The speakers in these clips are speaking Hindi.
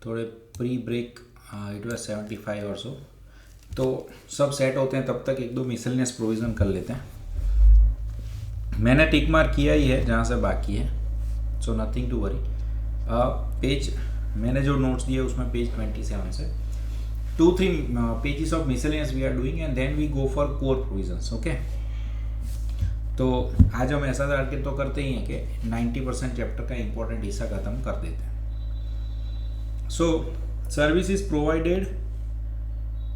थोड़े प्री ब्रेक इट वाज 75 और सो। तो सब सेट होते हैं तब तक एक दो मिसलेनियस प्रोविज़न कर लेते हैं। मैंने टिक मार्क किया ही है जहाँ से बाकी है, so nothing to worry. Page मैंने जो नोट्स दिए उसमें पेज 27 से 2-3 pages of miscellaneous we are doing and then we go for core provisions. Okay, तो आज हम ऐसा टारगेट तो करते ही हैं कि 90% चैप्टर का इंपॉर्टेंट हिस्सा खत्म कर देते हैं। So service is provided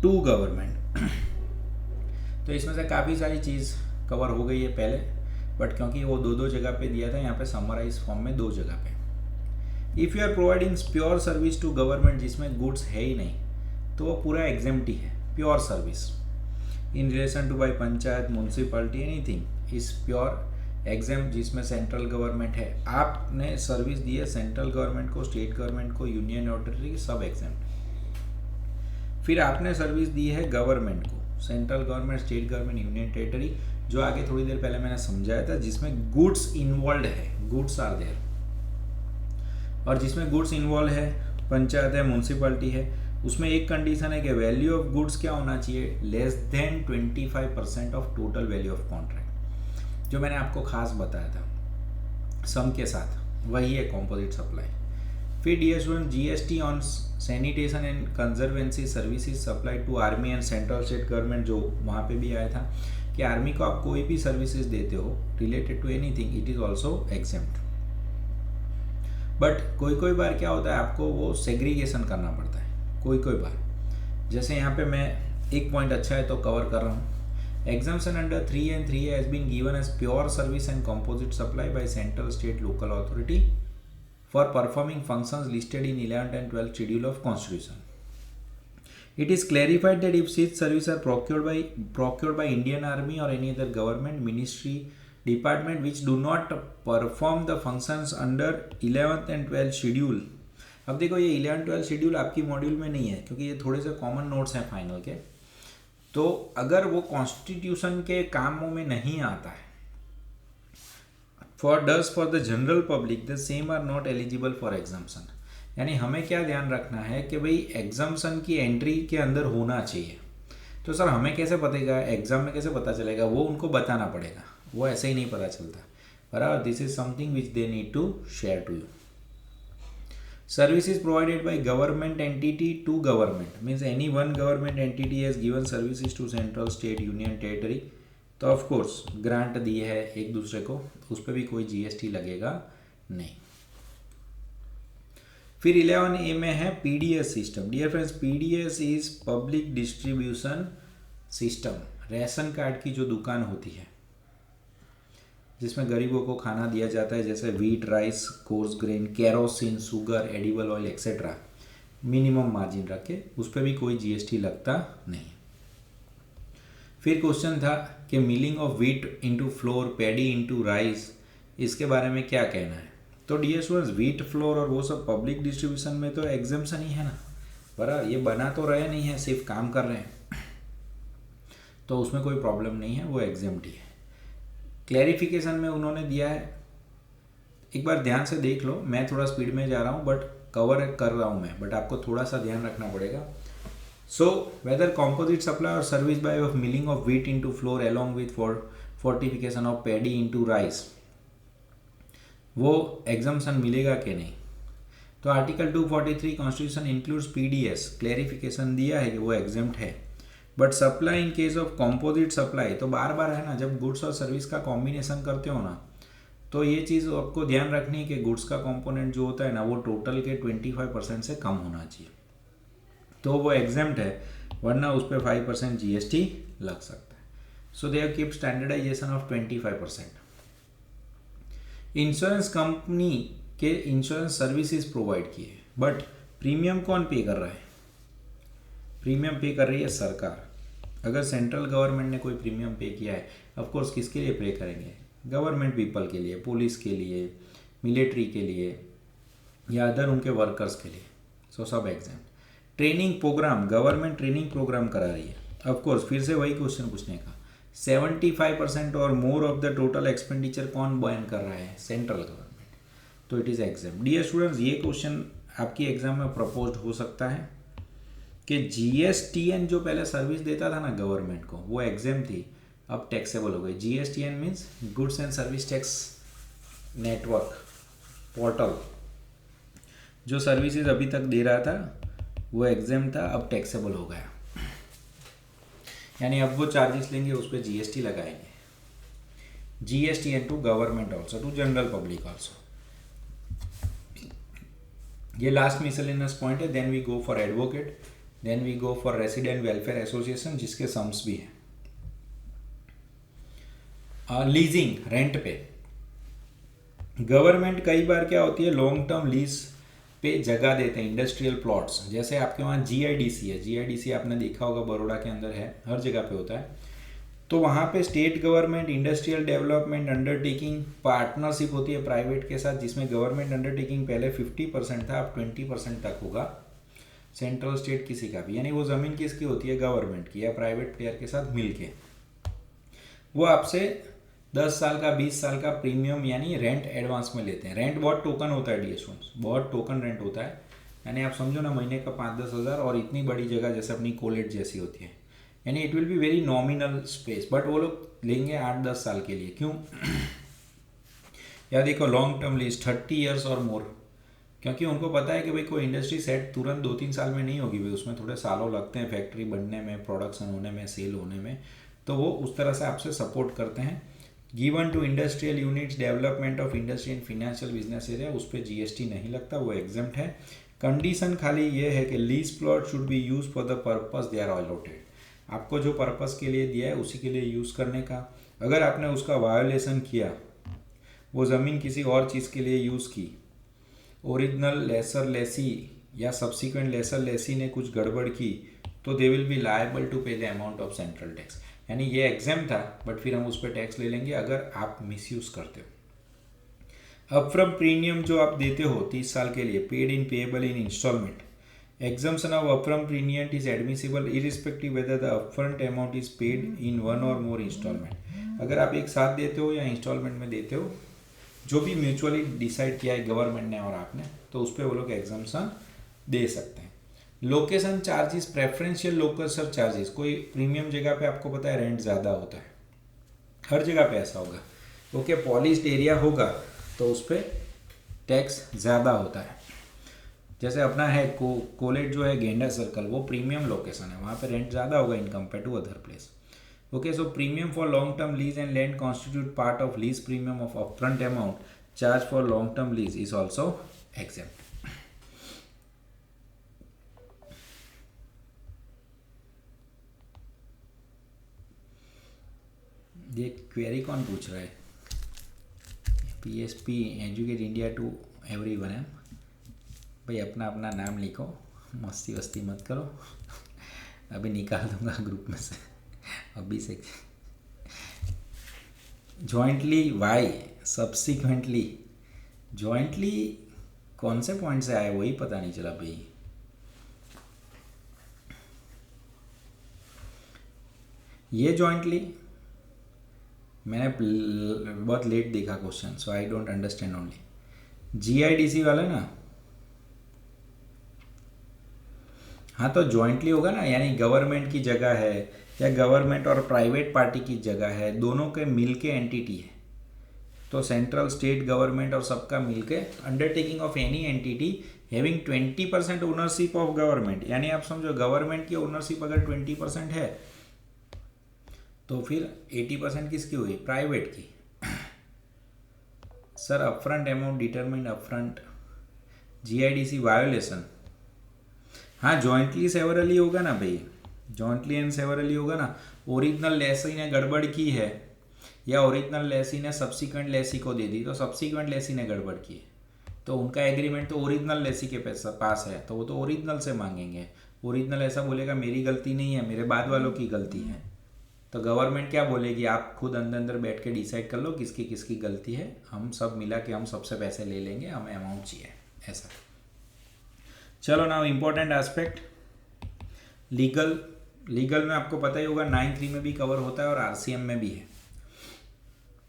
to government. तो इसमें से काफ़ी सारी चीज़ कवर हो गई है पहले, बट क्योंकि वो दो जगह पे दिया था, यहाँ पे समराइज फॉर्म में 2 जगह पे। If you are providing pure service to government जिसमें गुड्स है ही नहीं, तो वो पूरा एग्जेम्प्ट ही है। Pure service in relation to by panchayat, municipality, anything is pure exempt जिसमें सेंट्रल गवर्नमेंट है। आपने सर्विस दी है सेंट्रल गवर्नमेंट को, स्टेट गवर्नमेंट को, यूनियन टेरिटरी, सब एग्जेम्प्ट। फिर आपने सर्विस दी है गवर्नमेंट को, central government, state government, union territory, जो आगे थोड़ी देर पहले मैंने समझाया था, जिसमें गुड्स इन्वॉल्व है, गुड्स आर देयर। और जिसमें गुड्स इन्वॉल्व है, पंचायत है, म्यूनसिपलिटी है, उसमें एक कंडीशन है कि वैल्यू ऑफ गुड्स क्या होना चाहिए, less than 25% of total value of contract, जो मैंने आपको खास बताया था सम के साथ, वही है कॉम्पोजिट सप्लाई। फिर dear student, GST on sanitation and conservancy services supply to army and central state government, जो वहाँ पे भी आया था कि आर्मी को आप कोई भी सर्विसेज देते हो related to anything, it is also exempt. But कोई कोई बार क्या होता है, आपको वो सेग्रीगेशन करना पड़ता है कोई कोई बार। जैसे यहाँ पे मैं एक पॉइंट अच्छा है तो कवर कर रहा हूँ। Exemption under 3 and 3A has been given as pure service and composite supply by central, state, local authority for performing functions listed in 11th and 12th schedule of constitution. It is clarified that if such services are procured by Indian Army or any other government, ministry, department which do not perform the functions under 11th and 12th schedule। अब देखो ये 11th 12th शेड्यूल आपकी मॉड्यूल में नहीं है क्योंकि ये थोड़े से कॉमन नोट्स हैं फाइनल के। तो अगर वो कॉन्स्टिट्यूशन के कामों में नहीं आता है, for the general public the same are not eligible for exemption. यानी हमें क्या ध्यान रखना है कि भाई एग्जाम्शन की एंट्री के अंदर होना चाहिए। तो सर हमें कैसे पतेगा, एग्जाम में कैसे पता चलेगा, वो उनको बताना पड़ेगा, वो ऐसे ही नहीं पता चलता, बराबर। This is something which they need to share to you. Service is provided by government entity to government, means any one government entity has given services to central, state, union territory. तो ऑफकोर्स ग्रांट दी है एक दूसरे को, उस पर भी कोई जीएसटी लगेगा नहीं। फिर 11A में है PDS system. Dear friends, PDS is public distribution system. Ration card की जो दुकान होती है जिसमें गरीबों को खाना दिया जाता है, जैसे wheat, rice, coarse grain, kerosene, sugar, edible oil etcetera, minimum margin रख के, उस पर भी कोई जीएसटी लगता नहीं। फिर क्वेश्चन था कि milling of wheat into floor, paddy into rice, इसके बारे में क्या कहना है। तो डियर स्टूडेंट्स, वीट, फ्लोर और वो सब पब्लिक डिस्ट्रीब्यूशन में तो एग्जाम्शन ही है ना, बराबर। ये बना तो रहे नहीं है, सिर्फ काम कर रहे हैं, तो उसमें कोई प्रॉब्लम नहीं है, वो एग्जाम्प्ट ही है। क्लैरिफिकेशन में उन्होंने दिया है, एक बार ध्यान से देख लो, मैं थोड़ा स्पीड में जा रहा हूँ बट कवर कर रहा हूँ मैं, बट आपको थोड़ा सा ध्यान रखना पड़ेगा। सो वेदर कॉम्पोजिट सप्लाई और service by of milling of wheat into floor along with fortification of paddy into rice, वो एग्जाम्शन मिलेगा कि नहीं। तो article 243 constitution includes PDS, clarification दिया है कि वो एग्जेम्प्ट है। But supply in case of composite supply, तो बार बार है ना, जब गुड्स और सर्विस का कॉम्बिनेशन करते हो ना, तो ये चीज़ आपको ध्यान रखनी है कि गुड्स का कंपोनेंट जो होता है ना, वो टोटल के 25% से कम होना चाहिए, तो वो एग्जेम्प्ट है, वरना उस पर 5% जीएसटी लग सकता है। So they have keep standardisation of 25%। Insurance company के इंश्योरेंस सर्विसेज प्रोवाइड किए, बट प्रीमियम कौन पे कर रहा है, प्रीमियम पे कर रही है सरकार। अगर सेंट्रल गवर्नमेंट ने कोई प्रीमियम पे किया है, ऑफ कोर्स किसके लिए पे करेंगे, गवर्नमेंट पीपल के लिए, पुलिस के लिए, मिलिट्री के लिए या अदर उनके वर्कर्स के लिए, सो सब exempt. Training program, government training program करा रही है, ऑफ कोर्स फिर से वही क्वेश्चन पूछने का, 75% और more of the total expenditure कौन बयान कर रहा है, सेंट्रल गवर्नमेंट, तो it is exempt. Dear students, ये क्वेश्चन आपकी एग्जाम में प्रपोज्ड हो सकता है कि GSTN जो पहले सर्विस देता था ना गवर्नमेंट को, वो एग्जाम थी, अब टैक्सेबल हो गई। GSTN means goods and service tax network portal, जो सर्विसेज अभी तक दे रहा था वो एग्जाम था, अब टैक्सेबल हो गया, यानी अब वो चार्जेस लेंगे, उस पर GST लगाएंगे। GSTN to government also, to general public also. ये लास्ट मिसलेनियस पॉइंट है। Then we go for advocate, then we go for resident welfare association, जिसके सम्स भी हैं। लीजिंग, रेंट पे गवर्नमेंट कई बार क्या होती है, लॉन्ग टर्म लीज पे जगह देते हैं, इंडस्ट्रियल प्लॉट्स। जैसे आपके वहाँ GIDC है, GIDC आपने देखा होगा बड़ौदा के अंदर है, हर जगह पे होता है। तो वहाँ पे state government industrial development undertaking partnership होती है प्राइवेट के साथ, जिसमें गवर्नमेंट अंडरटेकिंग पहले 50% था, अब 20% तक होगा, सेंट्रल स्टेट किसी का भी। यानी वो ज़मीन किसकी होती है, गवर्नमेंट की, या प्राइवेट प्लेयर के साथ मिलके वो आपसे 10 साल का 20 साल का प्रीमियम यानी रेंट एडवांस में लेते हैं। रेंट बहुत टोकन होता है डियर स्टूडेंट्स, बहुत टोकन रेंट होता है, यानी आप समझो ना महीने का 5-10 हज़ार, और इतनी बड़ी जगह जैसे अपनी कॉलेज जैसी होती है, यानी it will be very nominal space, but वो लोग लेंगे 8-10 साल के लिए। क्यों? या देखो लॉन्ग टर्म लीज 30 ईयर्स और मोर, क्योंकि उनको पता है कि भाई कोई इंडस्ट्री सेट तुरंत 2-3 साल में नहीं होगी भाई, उसमें थोड़े सालों लगते हैं फैक्ट्री बनने में, प्रोडक्शन होने में, सेल होने में, तो वो उस तरह से आपसे सपोर्ट करते हैं। Given to industrial units development of industry and financial business area, उस पर GST नहीं लगता, वो एग्जम्प्ट है। कंडीशन खाली ये है कि lease plot should be use for the purpose they are allotted, आपको जो पर्पस के लिए दिया है उसी के लिए यूज़ करने का। अगर आपने उसका वायोलेशन किया, वो ज़मीन किसी और चीज़ के लिए यूज़ की, ओरिजिनल लेसर लेसी या सब्सिक्वेंट लेसर लेसी ने कुछ गड़बड़ की, तो they will be liable to pay the amount of central tax. यानी ये एग्जाम था, बट फिर हम उस पर टैक्स ले लेंगे अगर आप मिसयूज़ करते हो। अपफ्रंट प्रीमियम जो आप देते हो 30 साल के लिए, paid in payable in instalment. Exemption of upfront premium is admissible irrespective whether the upfront amount is paid in one or more installment। अगर आप एक साथ देते हो या इंस्टॉलमेंट में देते हो, जो भी म्यूचुअली डिसाइड किया है गवर्नमेंट ने और आपने, तो उस पर वो लोग एग्जाम्शन दे सकते हैं। Location charges, preferential location charges, कोई प्रीमियम जगह पे आपको पता है रेंट ज़्यादा होता है, हर जगह पे ऐसा होगा, ओके, पॉलिश्ड एरिया होगा तो उस पर टैक्स ज़्यादा होता है। जैसे अपना है कॉलेज जो है गेंडा सर्कल, वो प्रीमियम लोकेशन है, वहाँ पे रेंट ज़्यादा होगा in compare to other place. Okay, so premium for long term lease and land constitute part of lease premium of upfront amount charge for long term lease is also exempt. ये क्वेरी कौन पूछ रहा है? PSP educate India to everyone है भाई, अपना अपना नाम लिखो, मस्ती वस्ती मत करो। अभी निकाल दूंगा ग्रुप में से अभी से। जॉइंटली वाई, सब्सिक्वेंटली, जॉइंटली कौन से पॉइंट से आया वही पता नहीं चला भाई। ये जॉइंटली मैंने बहुत लेट देखा question, so I don't understand only. GIDC वाला ना, हाँ तो जॉइंटली होगा ना, यानी गवर्नमेंट की जगह है या गवर्नमेंट और प्राइवेट पार्टी की जगह है, दोनों के मिलके एंटिटी है, तो सेंट्रल स्टेट गवर्नमेंट और सबका मिलके undertaking of any entity having 20% ownership of government, यानी आप समझो गवर्नमेंट की ओनरशिप अगर 20% है तो फिर 80% किसकी हुई? प्राइवेट की। Sir upfront amount determine upfront, GIDC violation, हाँ जॉइंटली सेवरली होगा ना भाई, जॉइंटली एंड सेवरली होगा ना। ओरिजिनल लेसी ने गड़बड़ की है या ओरिजिनल लेसी ने सब्सिक्वेंट लेसी को दे दी, तो सब्सिक्वेंट लेसी ने गड़बड़ की है, तो उनका एग्रीमेंट तो ओरिजिनल लेसी के पास है, तो वो तो ओरिजिनल से मांगेंगे। ओरिजिनल ऐसा बोलेगा मेरी गलती नहीं है, मेरे बाद वालों की गलती है, तो गवर्नमेंट क्या बोलेगी, आप खुद अंदर अंदर बैठ के डिसाइड कर लो किसकी किसकी गलती है, हम सब मिला के हम सबसे पैसे ले लेंगे, हमें अमाउंट चाहिए, ऐसा। चलो नाउ इम्पोर्टेंट एस्पेक्ट लीगल में आपको पता ही होगा 9(3) में भी कवर होता है और RCM में भी है,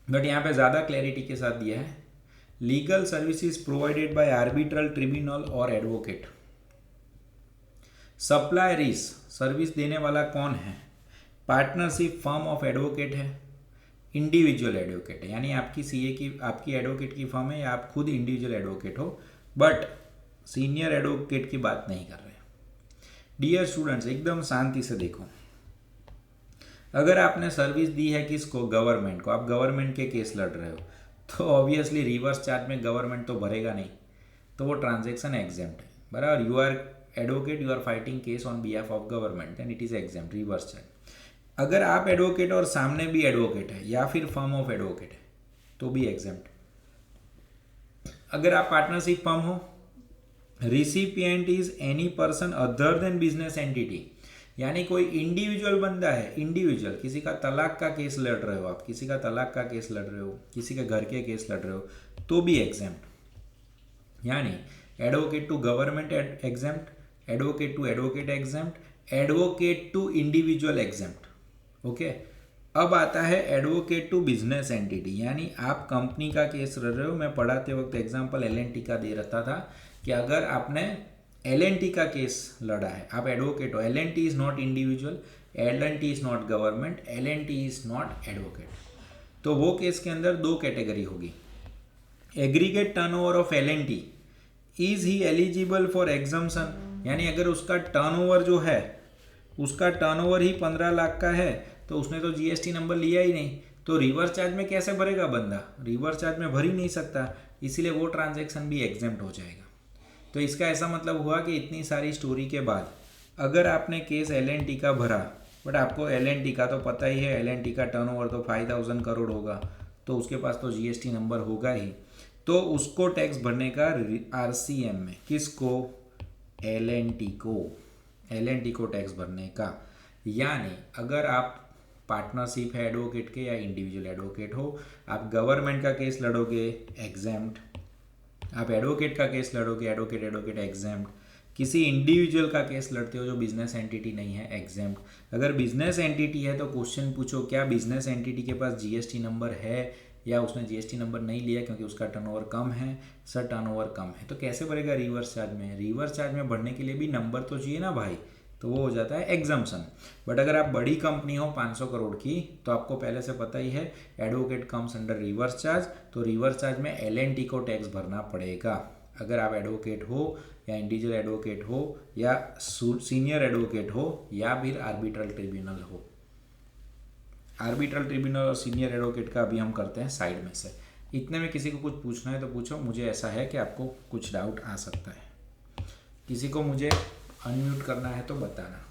बट यहाँ पे ज़्यादा क्लैरिटी के साथ दिया है। Legal services provided by arbitral tribunal और एडवोकेट। सप्लायरीज सर्विस देने वाला कौन है? पार्टनरशिप फर्म ऑफ एडवोकेट है, इंडिविजुअल एडवोकेट है, यानी आपकी सीए की आपकी एडवोकेट की फर्म है या आप खुद इंडिविजुअल एडवोकेट हो, बट सीनियर एडवोकेट की बात नहीं कर रहे। डियर स्टूडेंट्स, एकदम शांति से देखो, अगर आपने सर्विस दी है किसको? गवर्नमेंट को, आप गवर्नमेंट के केस लड़ रहे हो, तो ऑब्वियसली रिवर्स चार्ज में गवर्नमेंट तो भरेगा नहीं, तो वो ट्रांजैक्शन एग्जेम्प्ट है, बराबर। You are advocate, you are fighting case on behalf of government, then it is exempt, reverse charge. अगर आप एडवोकेट और सामने भी एडवोकेट है या फिर फर्म ऑफ एडवोकेट है तो भी एग्जेम्प्ट। अगर आप पार्टनरशिप फर्म हो, recipient is any person other than business entity, यानी कोई इंडिविजुअल बंदा है, इंडिविजुअल, किसी का तलाक का केस लड़ रहे हो आप, किसी का तलाक का केस लड़ रहे हो, किसी के घर के केस लड़ रहे हो, तो भी एग्जेम्प्ट। यानी advocate to government exempt, advocate to advocate exempt, advocate to individual exempt. Okay, अब आता है एडवोकेट टू बिजनेस एंटिटी, यानी आप कंपनी का केस लड़ रहे हो। मैं पढ़ाते वक्त एग्जांपल एलएनटी का दे रखा था कि अगर आपने एलएनटी का केस लड़ा है, आप एडवोकेट हो, LNT is not individual, LNT is not government, LNT is not advocate, तो वो केस के अंदर दो कैटेगरी होगी। Aggregate turnover of LNT, is he eligible for exemption, यानी अगर उसका टर्नओवर जो है, उसका टर्नओवर ही 15 लाख का है, तो उसने तो जीएसटी नंबर लिया ही नहीं, तो रिवर्स चार्ज में कैसे भरेगा बंदा? रिवर्स चार्ज में भर ही नहीं सकता, इसीलिए वो ट्रांजैक्शन भी एग्जेम्प्ट हो जाएगा। तो इसका ऐसा मतलब हुआ कि इतनी सारी स्टोरी के बाद अगर आपने केस एलएनटी का भरा, बट आपको एलएनटी का तो पता ही है, एलएनटी का टर्नओवर तो 5000 करोड़ होगा, तो उसके पास तो जीएसटी नंबर होगा ही, तो उसको टैक्स भरने का आरसीएम में, किसको? एलएनटी को, एलएनटी को टैक्स भरने का। यानी अगर आप पार्टनरशिप है एडवोकेट के या इंडिविजुअल एडवोकेट हो, आप गवर्नमेंट का केस लड़ोगे एग्जेम्प्ट, आप एडवोकेट का केस लड़ोगे एडवोकेट एडवोकेट एग्जेम्प्ट, किसी इंडिविजुअल का केस लड़ते हो जो बिजनेस एंटिटी नहीं है एग्जेम्प्ट। अगर बिजनेस एंटिटी है तो क्वेश्चन पूछो क्या बिजनेस एंटिटी के पास जीएसटी नंबर है, या उसने जीएसटी नंबर नहीं लिया क्योंकि उसका टर्नओवर कम है, सर टर्नओवर कम है, तो कैसे भरेगा रिवर्स चार्ज में? रिवर्स चार्ज में भरने के लिए भी नंबर तो चाहिए ना भाई, तो वो हो जाता है एग्जम्पशन। बट अगर आप बड़ी कंपनी हो 500 करोड़ की, तो आपको पहले से पता ही है advocate comes under reverse charge, तो रिवर्स चार्ज में एलएनटी को टैक्स भरना पड़ेगा। अगर आप एडवोकेट हो या इंडिविजुअल एडवोकेट हो या सीनियर एडवोकेट हो या फिर आर्बिट्रल ट्रिब्यूनल हो। आर्बिट्रल ट्रिब्यूनल और सीनियर एडवोकेट का अभी हम करते हैं साइड में से। इतने में किसी को कुछ पूछना है तो पूछो, मुझे ऐसा है कि आपको कुछ डाउट आ सकता है, किसी को मुझे अनम्यूट करना है तो बताना।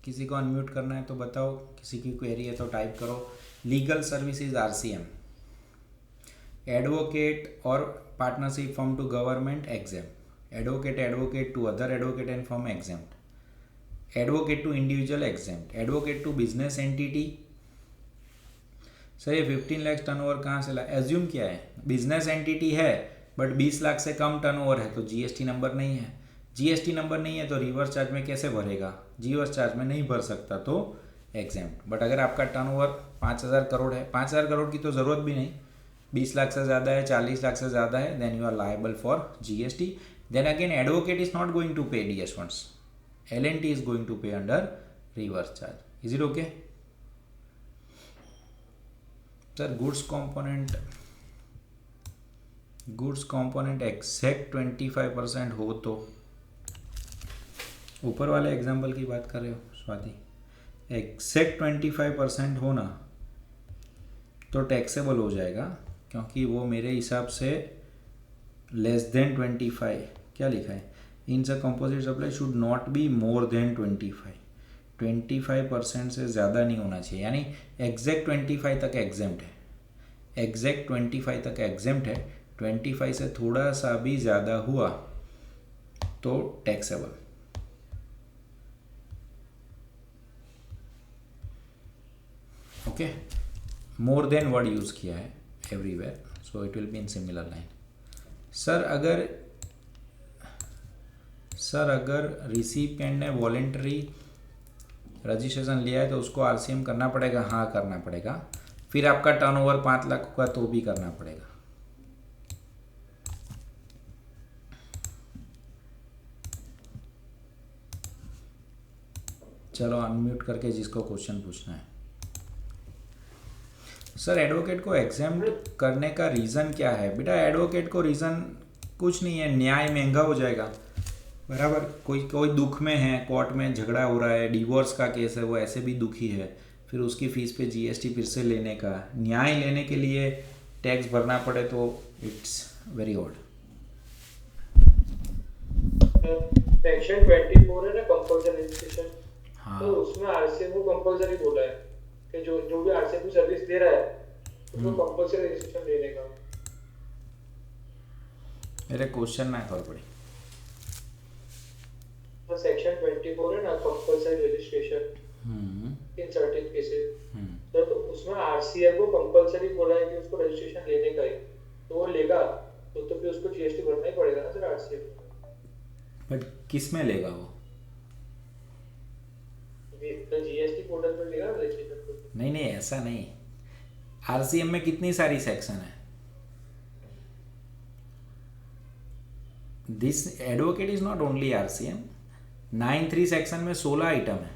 किसी को अनम्यूट करना है तो बताओ, किसी की क्वेरी है तो टाइप करो। लीगल सर्विसेज आरसीएम, एडवोकेट और partnership firm to government exempt, advocate to other advocate and firm exempt, advocate to individual exempt, advocate to business entity. Sir ये 15 लाख टर्नओवर कहाँ से ला? एज्यूम किया है बिजनेस एंटिटी है बट 20 लाख से कम टर्नओवर है, तो जीएसटी नंबर नहीं है, जीएसटी नंबर नहीं है तो रिवर्स चार्ज में कैसे भरेगा? रिवर्स चार्ज में नहीं भर सकता, तो एग्जेम्प्ट। बट अगर आपका टर्नओवर 5000 करोड़ है, 5000 करोड़ की तो ज़रूरत भी नहीं, 20 लाख से ज़्यादा है, 40 लाख से ज़्यादा है, then you are liable for GST. Then again advocate is not going to pay DS funds, LNT is going to pay under reverse charge. Is it okay sir? Goods component exact 25% हो तो, ऊपर वाले एग्जाम्पल की बात कर रहे हो स्वाति, एग्जैक्ट 25% होना तो टैक्सेबल हो जाएगा, क्योंकि वो मेरे हिसाब से लेस देन 25, क्या लिखा है, in the composite supply should not be more than 25% से ज़्यादा नहीं होना चाहिए, यानी एग्जैक्ट 25 तक एग्जेम्प्ट है, एग्जैक्ट 25 तक एग्जेम्प्ट है, 25 से थोड़ा सा भी ज़्यादा हुआ तो taxable. Okay, more than word use किया है everywhere, so it will be in similar line. Sir अगर रिसिपिएंट ने वॉलेंटरी रजिस्ट्रेशन लिया है तो उसको आरसीएम करना पड़ेगा? हाँ करना पड़ेगा। फिर आपका टर्नओवर 5 लाख होगा तो भी करना पड़ेगा। चलो अनम्यूट करके जिसको क्वेश्चन पूछना है। सर एडवोकेट को एग्जाम्प्ट करने का रीज़न क्या है? बेटा एडवोकेट को रीज़न कुछ नहीं है, न्याय महंगा हो जाएगा, बराबर। कोई दुख में है, कोर्ट में झगड़ा हो रहा है, डिवोर्स का केस है, वो ऐसे भी दुखी है, फिर उसकी फीस पे जीएसटी फिर से लेने का, न्याय लेने के लिए टैक्स भरना पड़े तो इट्स वेरी ऑड। सेक्शन 24 है ना कंपल्सरी रजिस्ट्रेशन, हाँ तो उसमें आरसीएम को कंपल्सरी बोला है कि जो भी आरसीएम को सर्विस दे रहा है उसको कंपल्सरी रजिस्ट्रेशन देने का। मेरे क्वेश्चन ना कर पड़ी। तो सेक्शन 24 है ना compulsory registration in certain cases, तो उसमें आरसीएम को कंपल्सरी बोला है कि उसको रजिस्ट्रेशन लेने का है, तो वो लेगा तो फिर उसको जीएसटी भरना ही पड़ेगा ना सर आरसीएम। बट किस में लेगा वो? जीएसटी पोर्टल पर लेगा रजिस्ट्रेशन। नहीं ऐसा नहीं। आरसीएम में कितनी सारी सेक्शन है? This advocate is not only RCM. 9(3) section में 16 आइटम है।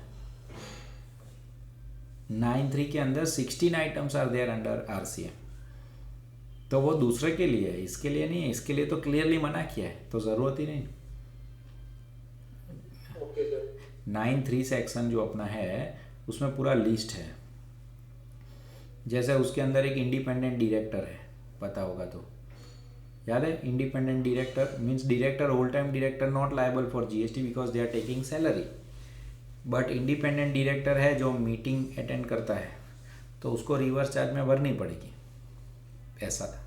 9(3) के अंदर 16 items are there under RCM. तो वो दूसरे के लिए है, इसके लिए नहीं है। इसके लिए तो क्लियरली मना किया है, तो जरूरत ही नहीं। 9(3) सेक्शन जो अपना है उसमें पूरा लिस्ट है। जैसे उसके अंदर एक इंडिपेंडेंट डायरेक्टर है, पता होगा तो याद है। Independent director means director, whole time director not liable for GST because they are taking salary. But independent director है जो मीटिंग अटेंड करता है तो उसको रिवर्स चार्ज में भरनी पड़ेगी, ऐसा था।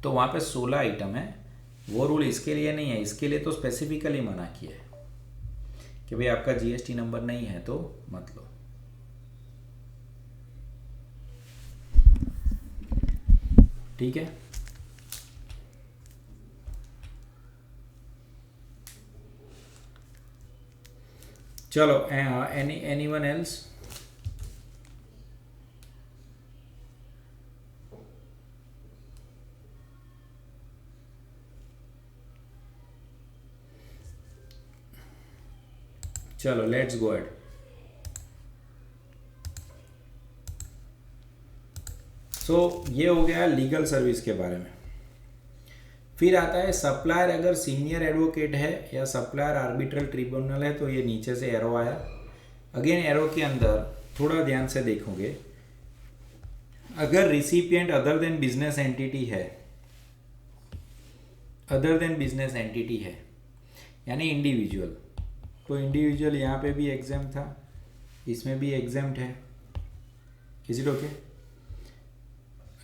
तो वहाँ पे 16 आइटम है। वो रूल इसके लिए नहीं है। इसके लिए तो स्पेसिफिकली मना किया है कि भाई आपका जीएसटी नंबर नहीं है तो मत लो। ठीक है, चलो एनीवन एल्स? चलो लेट्स गो एड। सो ये हो गया लीगल सर्विस के बारे में। फिर आता है सप्लायर अगर सीनियर एडवोकेट है या सप्लायर आर्बिट्रल ट्रिब्यूनल है, तो ये नीचे से एरो आया। अगेन एरो के अंदर थोड़ा ध्यान से देखोगे, अगर recipient other than business entity है, अदर देन बिजनेस एंटिटी है यानी इंडिविजुअल, तो इंडिविजुअल यहाँ पे भी एग्जाम था, इसमें भी एग्जाम्ड है। Is it okay?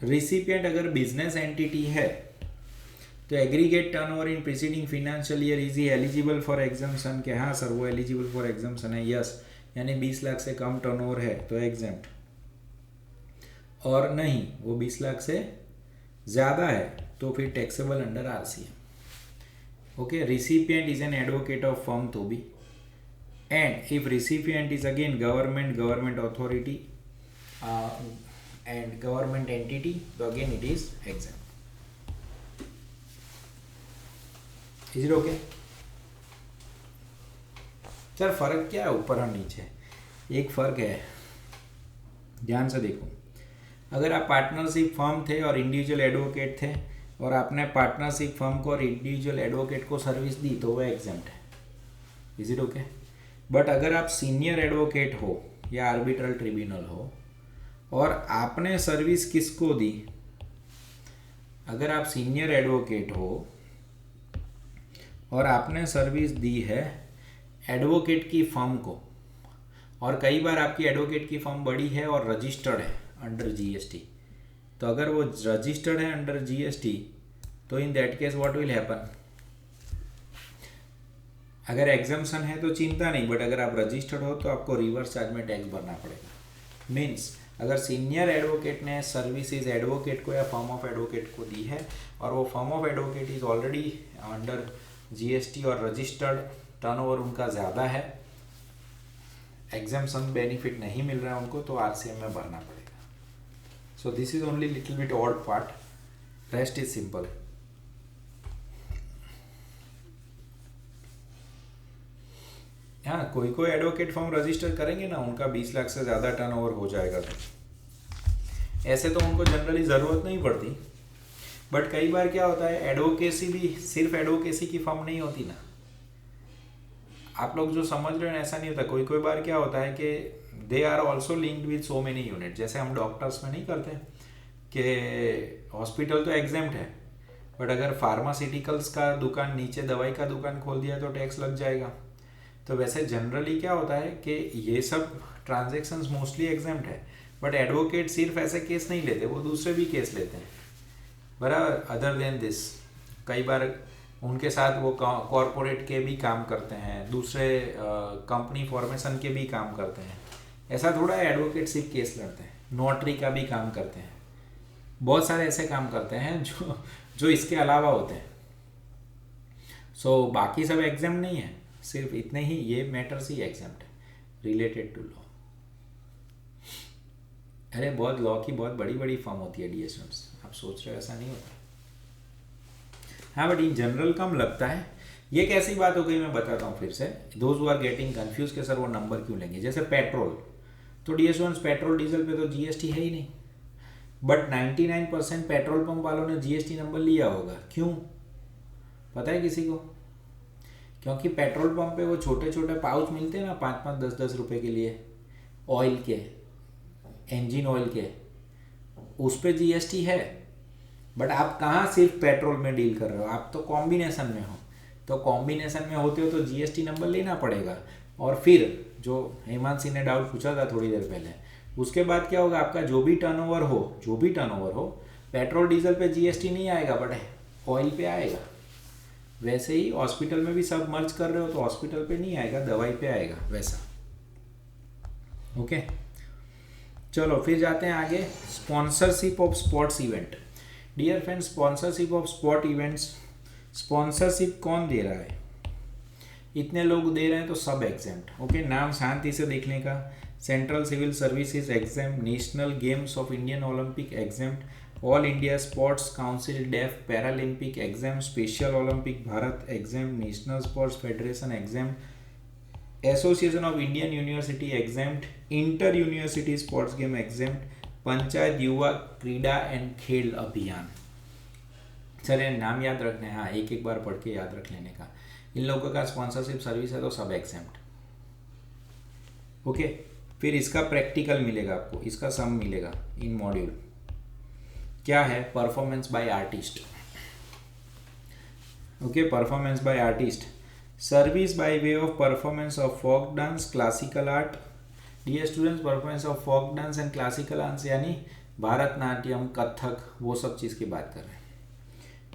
रिसिपिएंट अगर बिजनेस एंटिटी है तो aggregate turnover in preceding financial year is he eligible for exemption? के हाँ सर वो एलिजिबल फॉर एग्जाम्पशन है, यस। यानी 20 लाख से कम टर्नओवर है तो एग्जाम्प्ट, और नहीं वो 20 लाख से ज़्यादा है तो फिर taxable under RCM. Okay, recipient is an advocate of firm तो भी, and if recipient is again government authority and government entity तो again it is exempt. Is it okay? Sir फर्क क्या है ऊपर और नीचे? एक फर्क है, ध्यान से देखो। अगर आप पार्टनरशिप फर्म थे और इंडिविजुअल एडवोकेट थे और आपने पार्टनरशिप फर्म को और इंडिविजुअल एडवोकेट को सर्विस दी तो वो एग्जाम्प्ट है। Is it okay? बट अगर आप सीनियर एडवोकेट हो या आर्बिट्रल ट्रिब्यूनल हो और आपने सर्विस किसको दी, अगर आप सीनियर एडवोकेट हो और आपने सर्विस दी है एडवोकेट की फर्म को, और कई बार आपकी एडवोकेट की फर्म बड़ी है और रजिस्टर्ड है अंडर जीएसटी, तो अगर वो रजिस्टर्ड है अंडर जीएसटी तो in that case what will happen? अगर एग्जाम्पशन है तो चिंता नहीं, बट अगर आप रजिस्टर्ड हो तो आपको रिवर्स चार्ज में टैक्स भरना पड़ेगा। मीन्स अगर सीनियर एडवोकेट ने सर्विसेज एडवोकेट को या फर्म ऑफ एडवोकेट को दी है और वो firm of advocate is already under GST और रजिस्टर्ड, टर्नओवर उनका ज़्यादा है, एग्जाम्पशन बेनिफिट नहीं मिल रहा है उनको, तो आरसीएम में भरना पड़ेगा. सो this is only little bit odd part, rest is simple. हाँ, कोई कोई एडवोकेट फॉर्म रजिस्टर करेंगे ना, उनका 20 लाख से ज़्यादा टर्नओवर हो जाएगा, तो ऐसे तो उनको जनरली ज़रूरत नहीं पड़ती. बट कई बार क्या होता है, एडवोकेसी भी सिर्फ एडवोकेसी की फॉर्म नहीं होती ना, आप लोग जो समझ रहे हैं ऐसा नहीं होता. कोई कोई बार क्या होता है कि they are also linked with so many unit. जैसे हम डॉक्टर्स में नहीं करते कि हॉस्पिटल तो एग्जेम्प्ट है, बट अगर फार्मास्यूटिकल्स का दुकान, नीचे दवाई का दुकान खोल दिया तो टैक्स लग जाएगा. तो वैसे जनरली क्या होता है कि ये सब ट्रांजैक्शंस मोस्टली एग्जेम्प्ट है, बट एडवोकेट सिर्फ ऐसे केस नहीं लेते, वो दूसरे भी केस लेते हैं बराबर. अदर देन दिस कई बार उनके साथ वो कॉरपोरेट के भी काम करते हैं, दूसरे कंपनी फॉर्मेशन के भी काम करते हैं. ऐसा थोड़ा एडवोकेट सिर्फ केस लड़ते हैं, नोटरी का भी काम करते हैं, बहुत सारे ऐसे काम करते हैं जो इसके अलावा होते हैं. सो बाकी सब एग्जाम नहीं है, सिर्फ इतने ही ये मैटर्स ही एग्जाम्प्ट है रिलेटेड टू लॉ. अरे बहुत लॉ की बहुत बड़ी बड़ी फॉर्म होती है डियर स्टूडेंट्स, आप सोच रहे हो ऐसा नहीं होता. हाँ, बट इन जनरल कम लगता है. ये कैसी बात हो गई मैं बताता हूँ फिर से, those who are getting confuse के सर वो नंबर क्यों लेंगे. जैसे पेट्रोल, तो डियर स्टूडेंट्स पेट्रोल डीजल पे तो जीएसटी है ही नहीं, बट 99% पेट्रोल पंप वालों ने जीएसटी नंबर लिया होगा. क्यों पता है किसी को? क्योंकि पेट्रोल पंप पे वो छोटे छोटे पाउच मिलते हैं ना 5-5, 10-10 रुपए के लिए, ऑयल के, इंजन ऑयल के, उस पे जीएसटी है. बट आप कहाँ सिर्फ पेट्रोल में डील कर रहे हो, आप तो कॉम्बिनेशन में हो. तो कॉम्बिनेशन में होते हो तो जीएसटी नंबर लेना पड़ेगा. और फिर जो हेमांशी ने डाउट पूछा था थोड़ी देर पहले, उसके बाद क्या होगा, आपका जो भी टर्नओवर हो, पेट्रोल डीजल पे जीएसटी नहीं आएगा बट ऑयल पे आएगा. वैसे ही हॉस्पिटल में भी सब मर्ज कर रहे हो तो हॉस्पिटल पे नहीं आएगा, दवाई पे आएगा वैसा. ओके, चलो फिर जाते हैं आगे. Sponsorship of sports event. Dear friends, sponsorship of sport events, sponsorship कौन दे रहा है? इतने लोग दे रहे हैं तो सब एग्जाम्प्ट. ओके, नाम शांति से देखने का. Central civil services exempt, national games of Indian Olympic exempt, all India sports council deaf paralympic exempt, special Olympic Bharat exempt, national sports federation exempt, association of Indian university exempt, inter university sports game exempt, panchayat युवा क्रीड़ा एंड खेल अभियान. सर ये नाम याद रखने हैं, हाँ एक एक बार पढ़ के याद रख लेने का. इन लोगों का स्पॉन्सरशिप सर्विस है तो सब एग्जाम्प्ट. ओके, फिर इसका प्रैक्टिकल मिलेगा आपको, इसका सम मिलेगा इन मॉड्यूल. क्या है? Performance by artist. Okay, performance by artist, service by way of performance of folk dance, classical art. Dear students, performance of folk dance and classical dance यानी भारतनाट्यम, कथक, वो सब चीज़ की बात कर रहे हैं.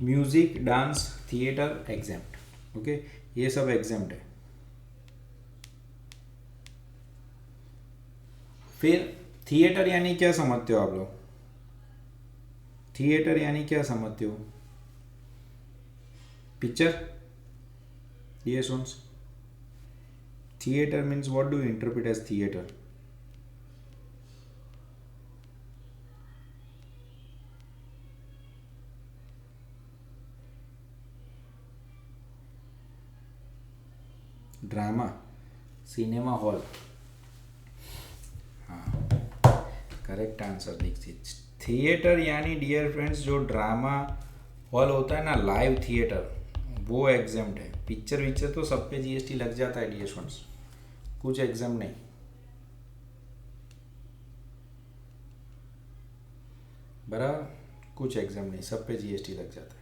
Music, dance, theatre exempt. Okay, ये सब एग्जाम्प्ट है. फिर थिएटर यानी क्या समझते हो आप लोग? थिएटर यानी क्या समझते हो? Picture. Dear students, theatre means what do you interpret as theatre? Drama, cinema hall. हाँ, करेक्ट आंसर दीजिए. थिएटर यानी डियर फ्रेंड्स जो ड्रामा हॉल होता है ना, लाइव थिएटर, वो एग्जाम्प्ट है. पिक्चर विक्चर तो सब पे जीएसटी लग जाता है डियर स्टूडेंट्स, कुछ एग्जाम नहीं. बराबर, कुछ एग्जाम नहीं, सब पे जीएसटी लग जाता है.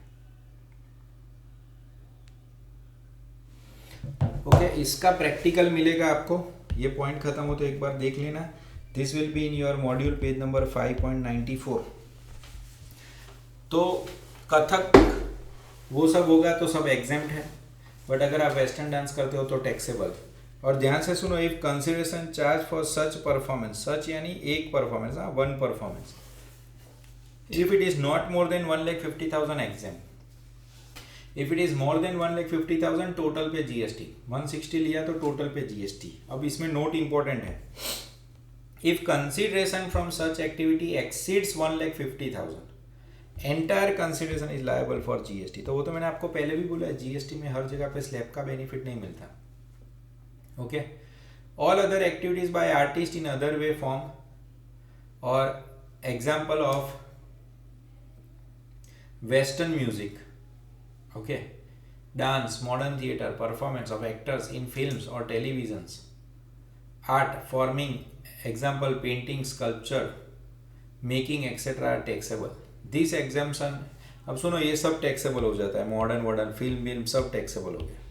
ओके, इसका प्रैक्टिकल मिलेगा आपको. ये पॉइंट खत्म हो तो एक बार देख लेना. This will be in your module page number 5.94. तो कथक वो सब होगा तो सब एग्जाम्प्ट है. बट अगर आप वेस्टर्न डांस करते हो तो टैक्सेबल. और ध्यान से सुनो, if consideration charge for such performance, such यानी एक परफॉर्मेंस, हाँ, one performance, if it is not more than 1,50,000 exempt, if it is more than 1,50,000 total pay GST, 160 लिया तो टोटल पे जीएसटी। अब इसमें नोट इंपॉर्टेंट है, if consideration from such activity exceeds 1,50,000 entire consideration is liable for GST. तो वो तो मैंने आपको पहले भी बोला है, जीएसटी में हर जगह पे स्लैब का बेनिफिट नहीं मिलता। Okay, all other activities by artist in other way form, और example of western music, okay, dance, modern theatre, performance of actors in films और televisions, art forming, example painting, sculpture, making etcetera are taxable. This exemption, अब सुनो, ये सब टैक्सेबल हो जाता है, मॉडर्न फिल्म सब टैक्सेबल हो गया।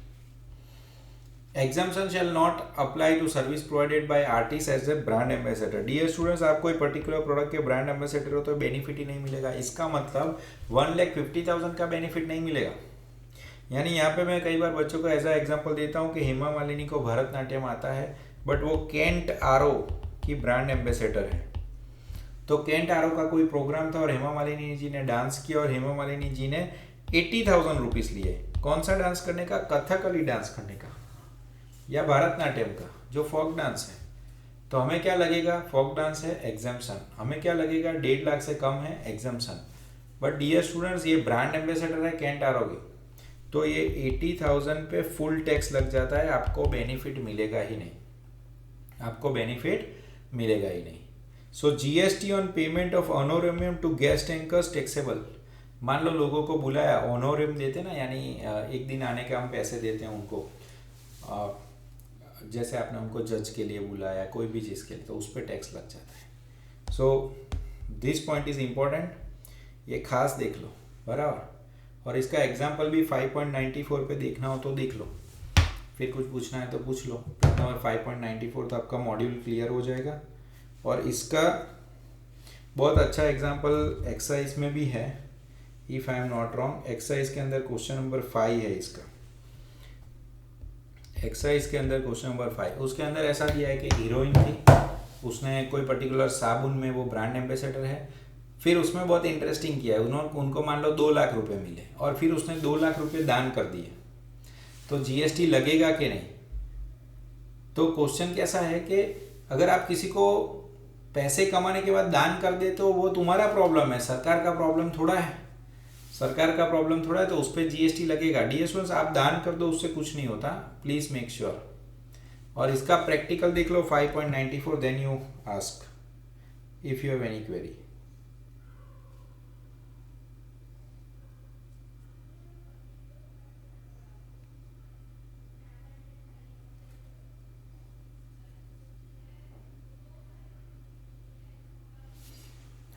Exemption shall not apply to service provided by artists as a brand ambassador. Dear students, आप कोई पर्टिकुलर प्रोडक्ट के ब्रांड एम्बेसडर हो तो बेनिफिट ही नहीं मिलेगा। इसका मतलब 1,50,000 का बेनिफिट नहीं मिलेगा। यानी यहाँ पे मैं कई बार बच्चों को ऐसा एग्जांपल देता हूँ कि हेमा मालिनी को भरतनाट्यम आता है, बट वो केंट आरो की ब्रांड एम्बेसडर है। तो केंट आरो का कोई प्रोग्राम था और हेमा मालिनी जी ने डांस किया, और हेमा मालिनी जी ने 80,000 रुपीज़ लिए। कौन सा डांस करने का? कथकली डांस करने का या भरतनाट्यम का, जो फोक डांस है। तो हमें क्या लगेगा? फोक डांस है, एग्जाम्पशन। हमें क्या लगेगा? 1.5 लाख से कम है, एग्जाम्पशन। बट डियर स्टूडेंट्स, ये ब्रांड एम्बेसडर है केंट आरोगे, तो ये 80,000 पे फुल टैक्स लग जाता है, आपको बेनिफिट मिलेगा ही नहीं, आपको बेनिफिट मिलेगा ही नहीं। So GST on payment of honorarium to guest anchors taxable. मान लो लोगों को बुलाया, ऑनोरेरियम देते ना, यानी एक दिन आने के हम पैसे देते हैं उनको, जैसे आपने उनको जज के लिए बुलाया, कोई भी चीज़ के लिए, तो उस पर टैक्स लग जाता है। So this point is important, ये खास देख लो, बराबर। और इसका एग्जाम्पल भी 5.94 पे देखना हो तो देख लो, फिर कुछ पूछना है तो पूछ लो। नंबर 5.94 तो आपका मॉड्यूल क्लियर हो जाएगा। और इसका बहुत अच्छा एग्जाम्पल एक्सरसाइज में भी है, if I am not wrong. Exercise के अंदर क्वेश्चन नंबर 5 है इसका, एक्सरसाइज के अंदर क्वेश्चन नंबर 5। उसके अंदर ऐसा दिया है कि हीरोइन थी, उसने कोई पर्टिकुलर साबुन में वो ब्रांड एम्बेसडर है, फिर उसमें बहुत इंटरेस्टिंग किया है, उनको मान लो 2 लाख रुपए मिले, और फिर उसने 2 लाख रुपए दान कर दिए, तो जीएसटी लगेगा कि नहीं? तो क्वेश्चन कैसा है कि अगर आप किसी को पैसे कमाने के बाद दान कर दे तो वो तुम्हारा प्रॉब्लम है, सरकार का प्रॉब्लम थोड़ा है, सरकार का प्रॉब्लम थोड़ा है, तो उस पर जीएसटी लगेगा। डियर स्टूडेंट्स, आप दान कर दो, उससे कुछ नहीं होता, प्लीज मेक श्योर। और इसका प्रैक्टिकल देख लो 5.94, then you ask if you have any query.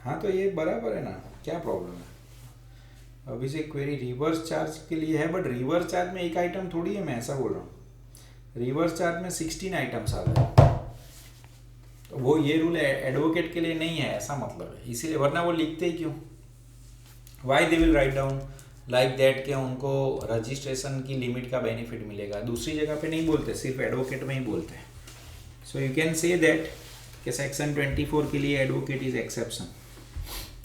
हाँ, तो ये बराबर है ना, क्या प्रॉब्लम है? अभी से क्वेरी रिवर्स चार्ज के लिए है, बट रिवर्स चार्ज में एक आइटम थोड़ी है, मैं ऐसा बोल रहा हूँ। रिवर्स चार्ज में 16 आइटम्स आ गए, तो वो ये रूल एडवोकेट के लिए नहीं है, ऐसा मतलब है, इसीलिए, वरना वो लिखते ही क्यों? Why they will write down like that कि उनको रजिस्ट्रेशन की लिमिट का बेनिफिट मिलेगा। दूसरी जगह पे नहीं बोलते, सिर्फ एडवोकेट में ही बोलते हैं। So you can say that कि सेक्शन 24 के लिए एडवोकेट इज एक्सेप्शन,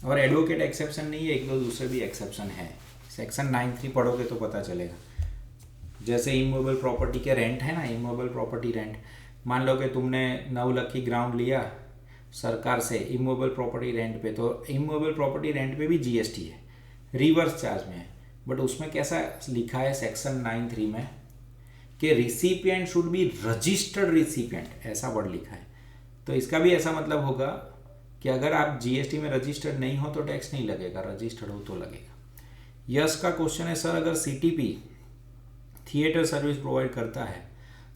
और एडवोकेट एक्सेप्शन नहीं है, एक दो दूसरे भी एक्सेप्शन है। सेक्शन 9(3) पढ़ोगे तो पता चलेगा। जैसे इमूवेबल प्रॉपर्टी के रेंट है ना, इमूवेबल प्रॉपर्टी रेंट, मान लो कि तुमने 9 लाख की ग्राउंड लिया सरकार से इमूवेबल प्रॉपर्टी रेंट पे, तो इमूवेबल प्रॉपर्टी रेंट पे भी जीएसटी है, रिवर्स चार्ज में है। बट उसमें कैसा लिखा है सेक्शन 9(3) में कि recipient should be registered recipient, ऐसा वर्ड लिखा है। तो इसका भी ऐसा मतलब होगा कि अगर आप जीएसटी में रजिस्टर्ड नहीं हो तो टैक्स नहीं लगेगा, रजिस्टर्ड हो तो लगेगा। यस का क्वेश्चन है, सर अगर सीटीपी थिएटर सर्विस प्रोवाइड करता है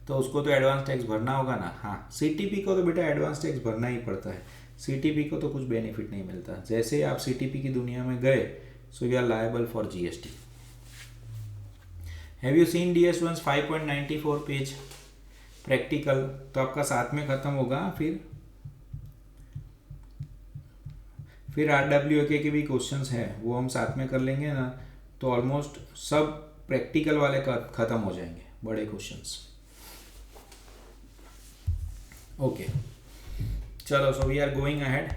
तो उसको तो एडवांस टैक्स भरना होगा ना? हाँ, सीटीपी को तो बेटा एडवांस टैक्स भरना ही पड़ता है, सीटीपी को तो कुछ बेनिफिट नहीं मिलता। जैसे ही आप सीटीपी की दुनिया में गए, so you are liable for GST. Have you seen dear students 5.94 page practical? तो आपका साथ में खत्म होगा, फिर RWA के भी क्वेश्चंस हैं, वो हम साथ में कर लेंगे ना, तो ऑलमोस्ट सब प्रैक्टिकल वाले खत्म हो जाएंगे, बड़े क्वेश्चंस। ओके चलो, so we are going ahead.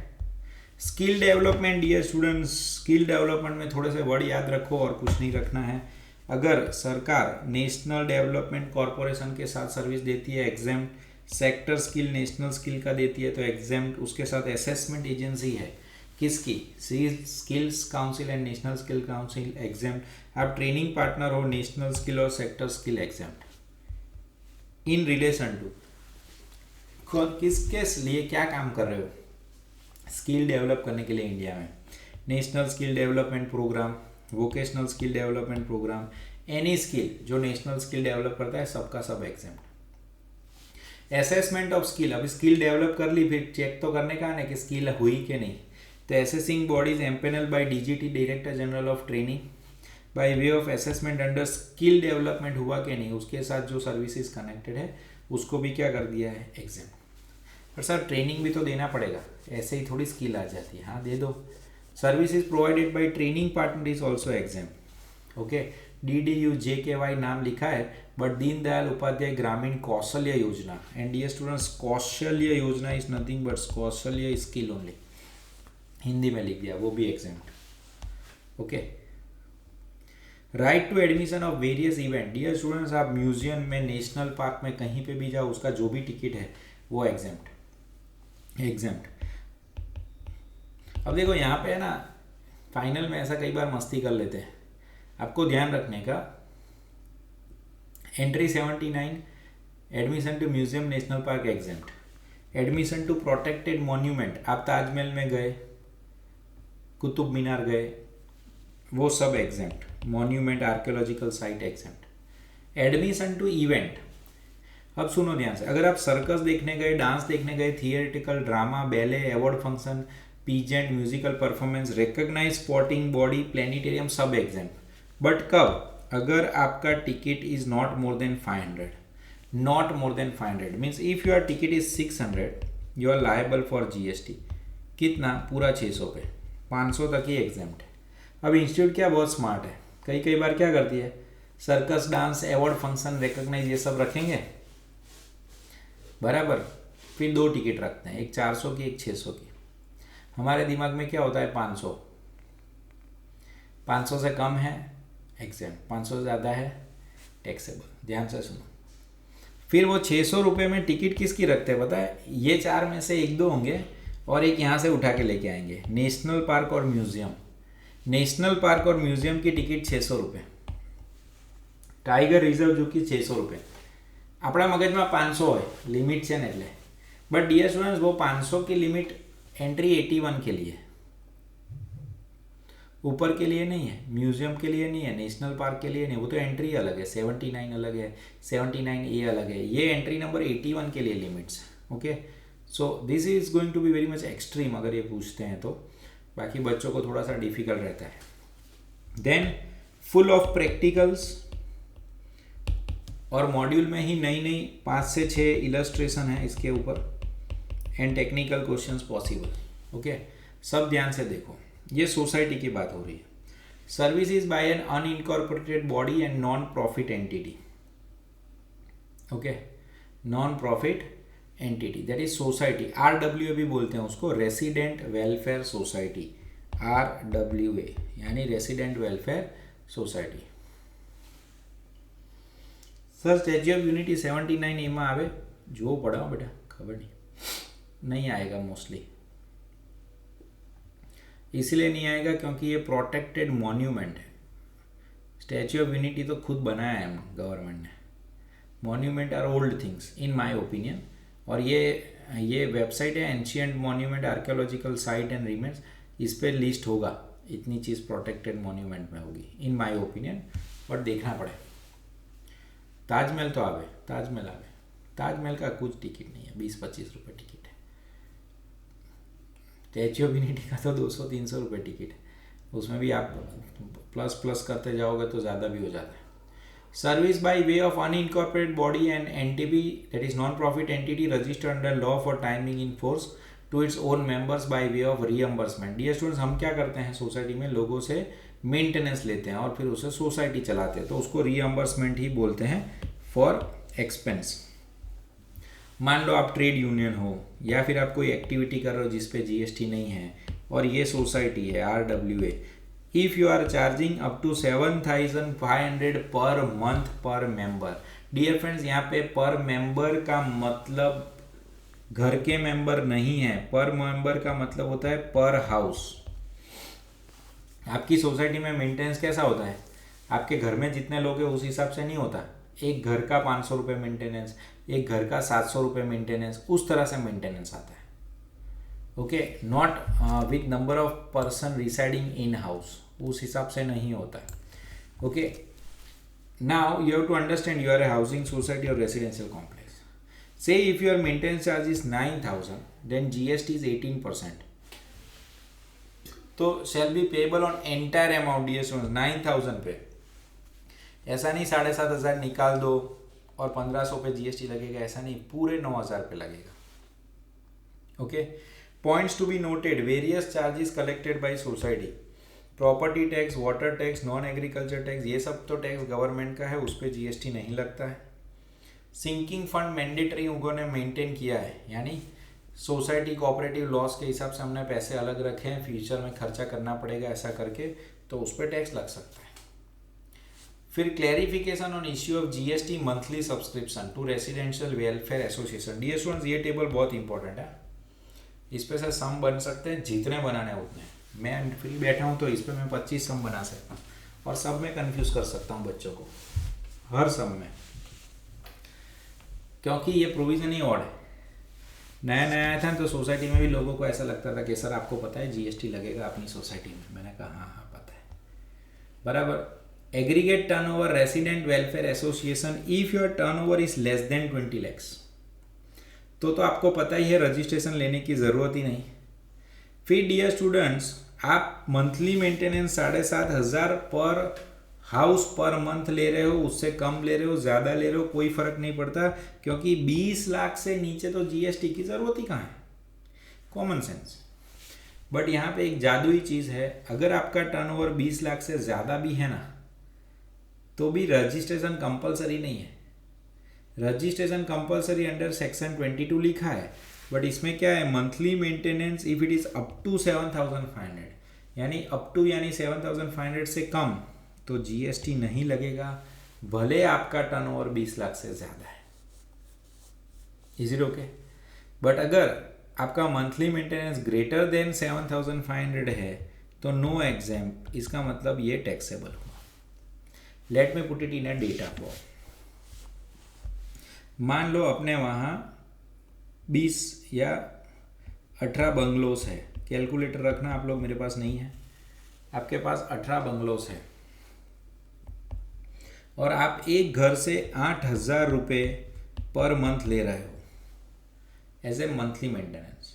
Skill development dear students, skill development में थोड़े से वर्ड याद रखो और कुछ नहीं रखना है। अगर सरकार नेशनल डेवलपमेंट कॉरपोरेशन के साथ सर्विस देती है exam, sector skill national skill का देती है तो एग्जाम, उसके साथ असेसमेंट एजेंसी है किसकी, skills council and national skill council exempt. आप ट्रेनिंग पार्टनर हो नेशनल स्किल और sector skill exempt. In relation to किसके लिए क्या काम कर रहे हो, स्किल डेवलप करने के लिए इंडिया में national skill development program, vocational skill development program, any skill जो नेशनल स्किल डेवलप करता है सबका सब एग्जाम। असेसमेंट ऑफ स्किल, अब स्किल डेवलप कर ली फिर चेक तो करने का है कि स्किल हुई कि नहीं, तो assessing bodies empanel by DGT director general of training by way of assessment under skill development हुआ कि नहीं, उसके साथ जो सर्विसेज कनेक्टेड है उसको भी क्या कर दिया है एग्जाम। पर सर ट्रेनिंग भी तो देना पड़ेगा, ऐसे ही थोड़ी स्किल आ जाती है, हाँ दे दो। Services provided by training partner is also exam. Okay, DDU-JKY नाम लिखा है बट दीनदयाल उपाध्याय ग्रामीण कौशल्य योजना, and dear students Kaushalya Yojana is nothing but Kaushalya skill only, Hindi में लिख दिया, वो भी exempt. Okay, right to admission of various event, dear students आप म्यूजियम में, नेशनल पार्क में कहीं पे भी जाओ उसका जो भी टिकट है वो एग्जाम्प्ट। अब देखो यहाँ पे है ना, फाइनल में ऐसा कई बार मस्ती कर लेते हैं, आपको ध्यान रखने का। Entry 79, admission to museum national park exempt, admission to protected monument, आप ताजमहल में गए, कुतुब मीनार गए, वो सब exempt, monument archaeological site exempt. Admission to event, अब सुनो ध्यान से, अगर आप सर्कस देखने गए, डांस देखने गए, theatrical, drama, ballet, award function, pageant, musical performance, recognise sporting body, planetarium, सब एग्जाम। बट कब, अगर आपका ticket is not more than 500, not more than 500 means if your ticket is 600 you are liable for GST। कितना, पूरा 600 पे, 500 तक ही एग्जाम्प्ट है। अब इंस्टीट्यूट क्या बहुत स्मार्ट है, कई बार क्या करती है, circus, dance, award function, recognise ये सब रखेंगे बराबर, फिर 2 टिकट रखते हैं, एक 400 की एक 600 की। हमारे दिमाग में क्या होता है, 500, 500 से कम है एग्जाम, 500 से ज़्यादा है टैक्सेबल। ध्यान से सुनो, फिर वो 600 रुपये में टिकट किसकी रखते हैं पता है, ये 4 में से 1-2 होंगे और एक यहाँ से उठा के लेके आएंगे, नेशनल पार्क और म्यूजियम। नेशनल पार्क और म्यूजियम की टिकट 600 रुपये, टाइगर रिजर्व जो कि 600 रुपये। अपना मगज में 500 है, लिमिट है ने, बट डियर स्टूडेंट्स वो 500 की लिमिट एंट्री 81 के लिए, ऊपर के लिए नहीं है, म्यूजियम के लिए नहीं है, नेशनल पार्क के लिए नहीं, वो तो एंट्री अलग है, 79 अलग है, 79A अलग है, ये एंट्री नंबर 81 के लिए limits. Okay, so this is going to be very much extreme अगर ये पूछते हैं तो, बाकी बच्चों को थोड़ा सा डिफिकल्ट रहता है। देन फुल ऑफ प्रैक्टिकल्स, और मॉड्यूल में ही नई 5 से 6 इलस्ट्रेशन है इसके ऊपर, and technical questions possible. Okay, सब ध्यान से देखो, ये सोसाइटी की बात हो रही है। Services by an unincorporated body and non profit entity. Okay, non profit entity that is society, RWA भी बोलते हैं उसको, रेसिडेंट वेलफेयर सोसाइटी, RWA यानी resident welfare society. Sir statue of unity 79A में आवे, जो पढ़ाओ बेटा, खबर नहीं आएगा मोस्टली, इसलिए नहीं आएगा क्योंकि ये प्रोटेक्टेड मॉन्यूमेंट है। स्टैच्यू ऑफ यूनिटी तो खुद बनाया है गवर्नमेंट ने, monument are old things in my opinion, और ये वेबसाइट है ancient monument archaeological site and remains, इस पर लिस्ट होगा, इतनी चीज़ प्रोटेक्टेड मॉन्यूमेंट में होगी इन माय ओपिनियन, बट देखना पड़े। ताजमहल तो आवे, ताजमहल का कुछ टिकट नहीं है, 20-25 रुपये टिकट है। स्टैच्यू ऑफ यूनिटी का तो 200-300 रुपये टिकट है, उसमें भी आप प्लस करते जाओगे तो ज़्यादा भी हो जाता है। Service by way of unincorporated body and NTB that is non profit entity registered under law for timing in force to its own members by way of reimbursement. Dear students, हम क्या करते हैं सोसाइटी में, लोगों से मेंटेनेंस लेते हैं और फिर उसे सोसाइटी चलाते हैं, तो उसको रीएम्बर्समेंट ही बोलते हैं फॉर एक्सपेंस। मान लो आप ट्रेड यूनियन हो या फिर आप कोई एक्टिविटी कर रहे हो जिस पे जीएसटी नहीं है और ये सोसाइटी है RWA, if you are charging up to 7,500 पर मंथ पर मेंबर। डियर फ्रेंड्स, यहाँ पे पर मेंबर का मतलब घर के मेंबर नहीं है, पर मेंबर का मतलब होता है पर हाउस। आपकी सोसाइटी में मेंटेनेंस कैसा होता है, आपके घर में जितने लोग हैं उस हिसाब से नहीं होता। एक घर का 500 रुपये मेंटेनेंस, एक घर का 700 रुपये मेंटेनेंस, उस तरह से मेंटेनेंस आता है। Okay, not with number of person residing in house, उस हिसाब से नहीं होता है। Okay, now you have to understand you are a housing society और residential complex. Say if your maintenance charge is 9,000, then GST is 18%. तो shall be payable on entire amount DS 9,000 पे। ऐसा नहीं 7,500 निकाल दो और 1,500 पे GST लगेगा, ऐसा नहीं, पूरे 9,000 पे लगेगा। Okay, points to be noted, various charges collected by society, property tax, water tax, non agriculture tax, ये सब तो टैक्स गवर्नमेंट का है, उस पर GST नहीं लगता है। सिंकिंग फंड मैंडेटरी उन्होंने मेंटेन किया है, यानी सोसाइटी कोऑपरेटिव लॉस के हिसाब से हमने पैसे अलग रखे हैं, फ्यूचर में खर्चा करना पड़ेगा ऐसा करके, तो उस पर टैक्स लग सकता है। फिर clarification on issue of GST monthly subscription to residential welfare association. Dear students, ये टेबल बहुत इंपॉर्टेंट है, इस पे से सम बन सकते हैं, जितने बनाने उतने। मैं फ्री बैठा हूँ तो इस पर मैं 25 सम बना सकता हूँ और सब में कन्फ्यूज़ कर सकता हूँ बच्चों को, हर सम में, क्योंकि ये प्रोविज़न ही ऑड है। नया नया आया था तो सोसाइटी में भी लोगों को ऐसा लगता था कि सर आपको पता है जीएसटी लगेगा अपनी सोसाइटी में। मैंने कहा हाँ हाँ पता है, बराबर। Aggregate turnover resident welfare association, if your turnover is less than 20 lakhs, तो आपको पता ही है रजिस्ट्रेशन लेने की ज़रूरत ही नहीं। फिर डियर स्टूडेंट्स, आप मंथली मेंटेनेंस 7,500 पर हाउस पर मंथ ले रहे हो, उससे कम ले रहे हो, ज़्यादा ले रहे हो, कोई फ़र्क नहीं पड़ता, क्योंकि 20 लाख से नीचे तो जीएसटी की ज़रूरत ही कहाँ है, कॉमन सेंस। बट यहाँ पे एक जादुई चीज़ है, अगर आपका टर्नओवर 20 लाख से ज़्यादा भी है ना, तो भी रजिस्ट्रेशन कंपलसरी नहीं है। रजिस्ट्रेशन कंपलसरी अंडर सेक्शन 22 लिखा है, बट इसमें क्या है, monthly maintenance if it is up to 7,500, यानी अप टू यानी 7,500 से कम, तो जीएसटी नहीं लगेगा, भले आपका टर्नओवर 20 लाख से ज़्यादा है। Is it okay? बट अगर आपका मंथली मेंटेनेंस ग्रेटर देन 7,500 है तो नो एग्जाम, इसका मतलब ये टैक्सेबल हुआ। Let me put it in a data form. मान लो अपने वहाँ 20 या 18 बंगलोस है, कैलकुलेटर रखना आप लोग, मेरे पास नहीं है, आपके पास 18 बंगलोस है और आप एक घर से 8,000 रुपये पर मंथ ले रहे हो as a monthly maintenance,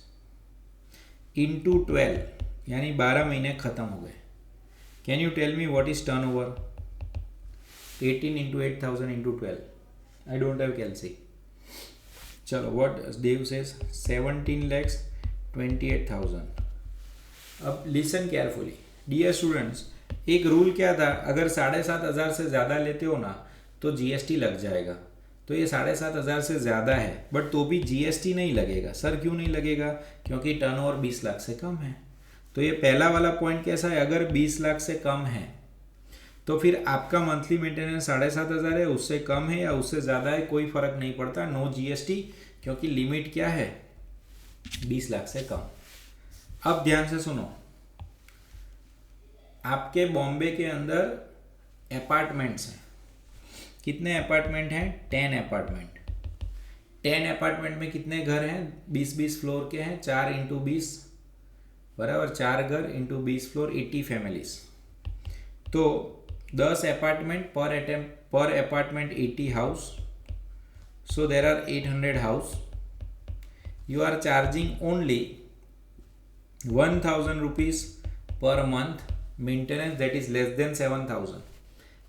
into 12, यानी 12 महीने ख़त्म हो गए। Can you tell me what is turnover? 18 into 8,000 into 12, I don't have calci. चलो, व्हाट देव सेज, 17,28,000। अब लिसन केयरफुली डियर स्टूडेंट्स, एक रूल क्या था, अगर 7,500 से ज़्यादा लेते हो ना तो जीएसटी लग जाएगा। तो ये 7,500 से ज़्यादा है, बट तो भी जीएसटी नहीं लगेगा। सर क्यों नहीं लगेगा? क्योंकि टर्नओवर 20 लाख से कम है। तो ये पहला वाला पॉइंट कैसा है, अगर 20 लाख से कम है तो फिर आपका मंथली मेंटेनेंस 7,500 है, उससे कम है या उससे ज़्यादा है, कोई फ़र्क नहीं पड़ता, नो जीएसटी, क्योंकि लिमिट क्या है, 20 लाख से कम। अब ध्यान से सुनो, आपके बॉम्बे के अंदर अपार्टमेंट्स हैं, कितने अपार्टमेंट हैं? 10 अपार्टमेंट। 10 अपार्टमेंट में कितने घर हैं? 20-20 फ्लोर के हैं, 4 इंटू 20 बराबर 4 घर इंटू 20 फ्लोर, 80 फैमिलीज। तो 10 apartment per apartment 80 house, so there are 800 house. You are charging only 1,000 rupees per month maintenance, that is less than 7,000,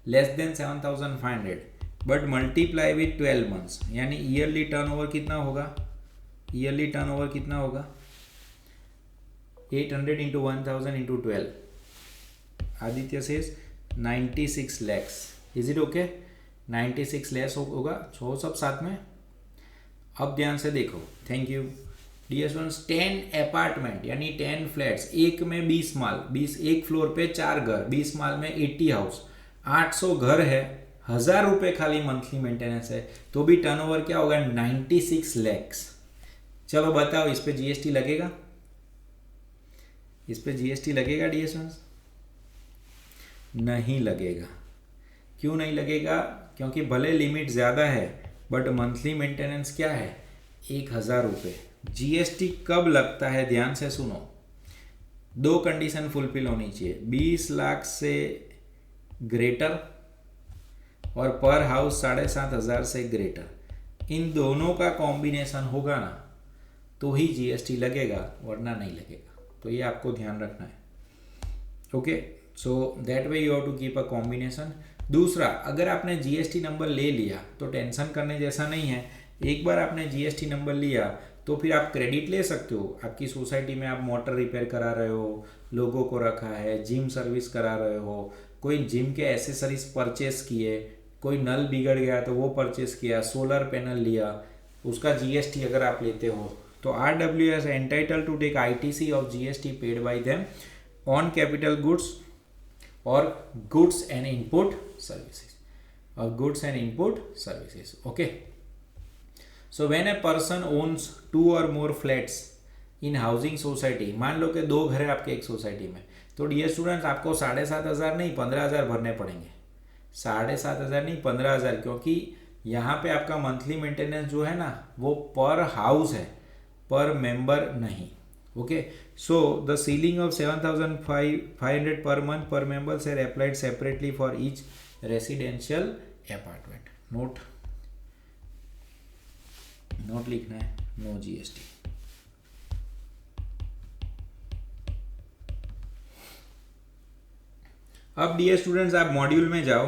less than 7,500, but multiply with 12 months, यानी ईयरली टर्नओवर कितना होगा? ईयरली टर्नओवर कितना होगा? 800 into 1,000 into 12, Aditya says 96 lakhs। Is it okay? 96 lakhs होगा, छो सब साथ में। अब ध्यान से देखो, thank you dear students. 10 apartment यानी 10 फ्लैट्स, एक में 20 माल, 20 एक फ्लोर पे 4 घर, 20 माल में 80 हाउस, 800 घर है, 1000 रुपये खाली मंथली मेंटेनेंस है, तो भी टर्नओवर क्या होगा? 96 लैक्स। चलो बताओ, इस पे जीएसटी लगेगा? इस पे जीएसटी लगेगा डियर स्टूडेंट्स? नहीं लगेगा। क्यों नहीं लगेगा? क्योंकि भले लिमिट ज़्यादा है बट मंथली मेंटेनेंस क्या है? 1000 रुपये। जीएसटी कब लगता है? ध्यान से सुनो, 2 कंडीशन फुलफिल होनी चाहिए, 20 लाख से ग्रेटर और पर हाउस 7,500 से ग्रेटर। इन दोनों का कॉम्बिनेशन होगा ना तो ही जीएसटी लगेगा, वरना नहीं लगेगा। तो ये आपको ध्यान रखना है। Okay, so that way you have to keep a combination. दूसरा, अगर आपने जीएसटी नंबर ले लिया तो टेंशन करने जैसा नहीं है। एक बार आपने जीएसटी नंबर लिया तो फिर आप क्रेडिट ले सकते हो। आपकी सोसाइटी में आप मोटर रिपेयर करा रहे हो, लोगों को रखा है, जिम सर्विस करा रहे हो, कोई जिम के एसेसरीज परचेस किए, कोई नल बिगड़ गया तो वो परचेस किया, सोलर पैनल लिया, उसका जीएसटी अगर आप लेते हो तो RWS entitled to take ITC of GST paid by them on capital goods or goods and input services, or goods and input services. Okay, so when a person owns 2 or more flats in housing society, मान लो कि 2 घर है आपके एक सोसाइटी में, तो डियर स्टूडेंट्स आपको 7,500 नहीं 15,000 भरने पड़ेंगे। 7,500 नहीं 15,000, क्योंकि यहाँ पे आपका मंथली मेंटेनेंस जो है ना वो पर हाउस है, पर मेंबर नहीं। Okay, so the ceiling of 7,500 per month per members are applied separately for each residential apartment. Note लिखना है, no GST. अब डियर स्टूडेंट्स आप मॉड्यूल में जाओ।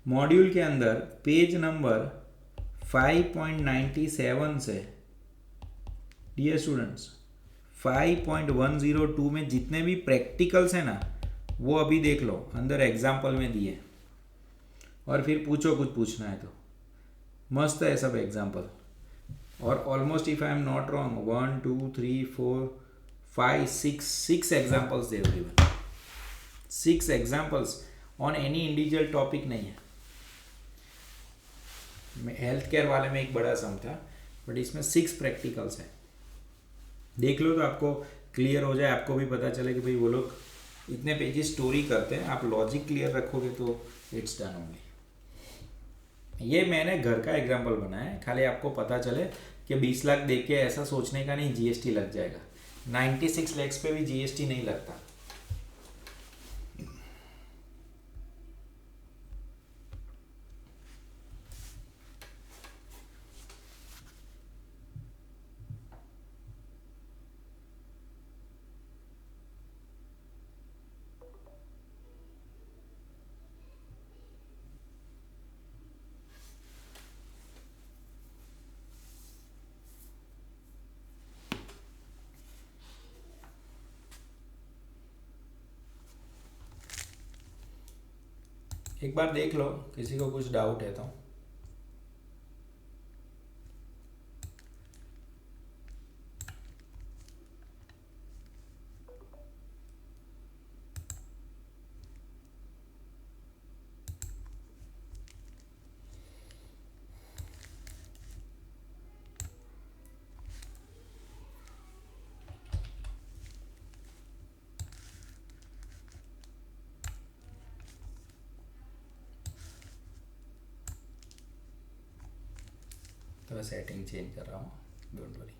मॉड्यूल के अंदर पेज नंबर 5.97 से डियर स्टूडेंट्स 5.102 में जितने भी प्रैक्टिकल्स हैं ना वो अभी देख लो, अंदर एग्जाम्पल में दिए, और फिर पूछो कुछ पूछना है तो। मस्त है सब एग्जाम्पल, और almost if I am not wrong 1 2 3 4 5 6 examples दे रही है। 6 examples on any individual topic नहीं है। हेल्थ केयर वाले में एक बड़ा सम था, बट इसमें 6 प्रैक्टिकल्स हैं। देख लो तो आपको क्लियर हो जाए, आपको भी पता चले कि भाई वो लोग इतने पेजेस स्टोरी करते हैं। आप लॉजिक क्लियर रखोगे तो इट्स डन ओनली। ये मैंने घर का एग्जांपल बनाया है, खाली आपको पता चले कि 20 लाख देख के ऐसा सोचने का नहीं जीएसटी लग जाएगा। 96 लैक्स पे भी जीएसटी नहीं लगता। एक बार देख लो, किसी को कुछ डाउट है तो। तो सेटिंग चेंज कर रहा हूँ, don't worry.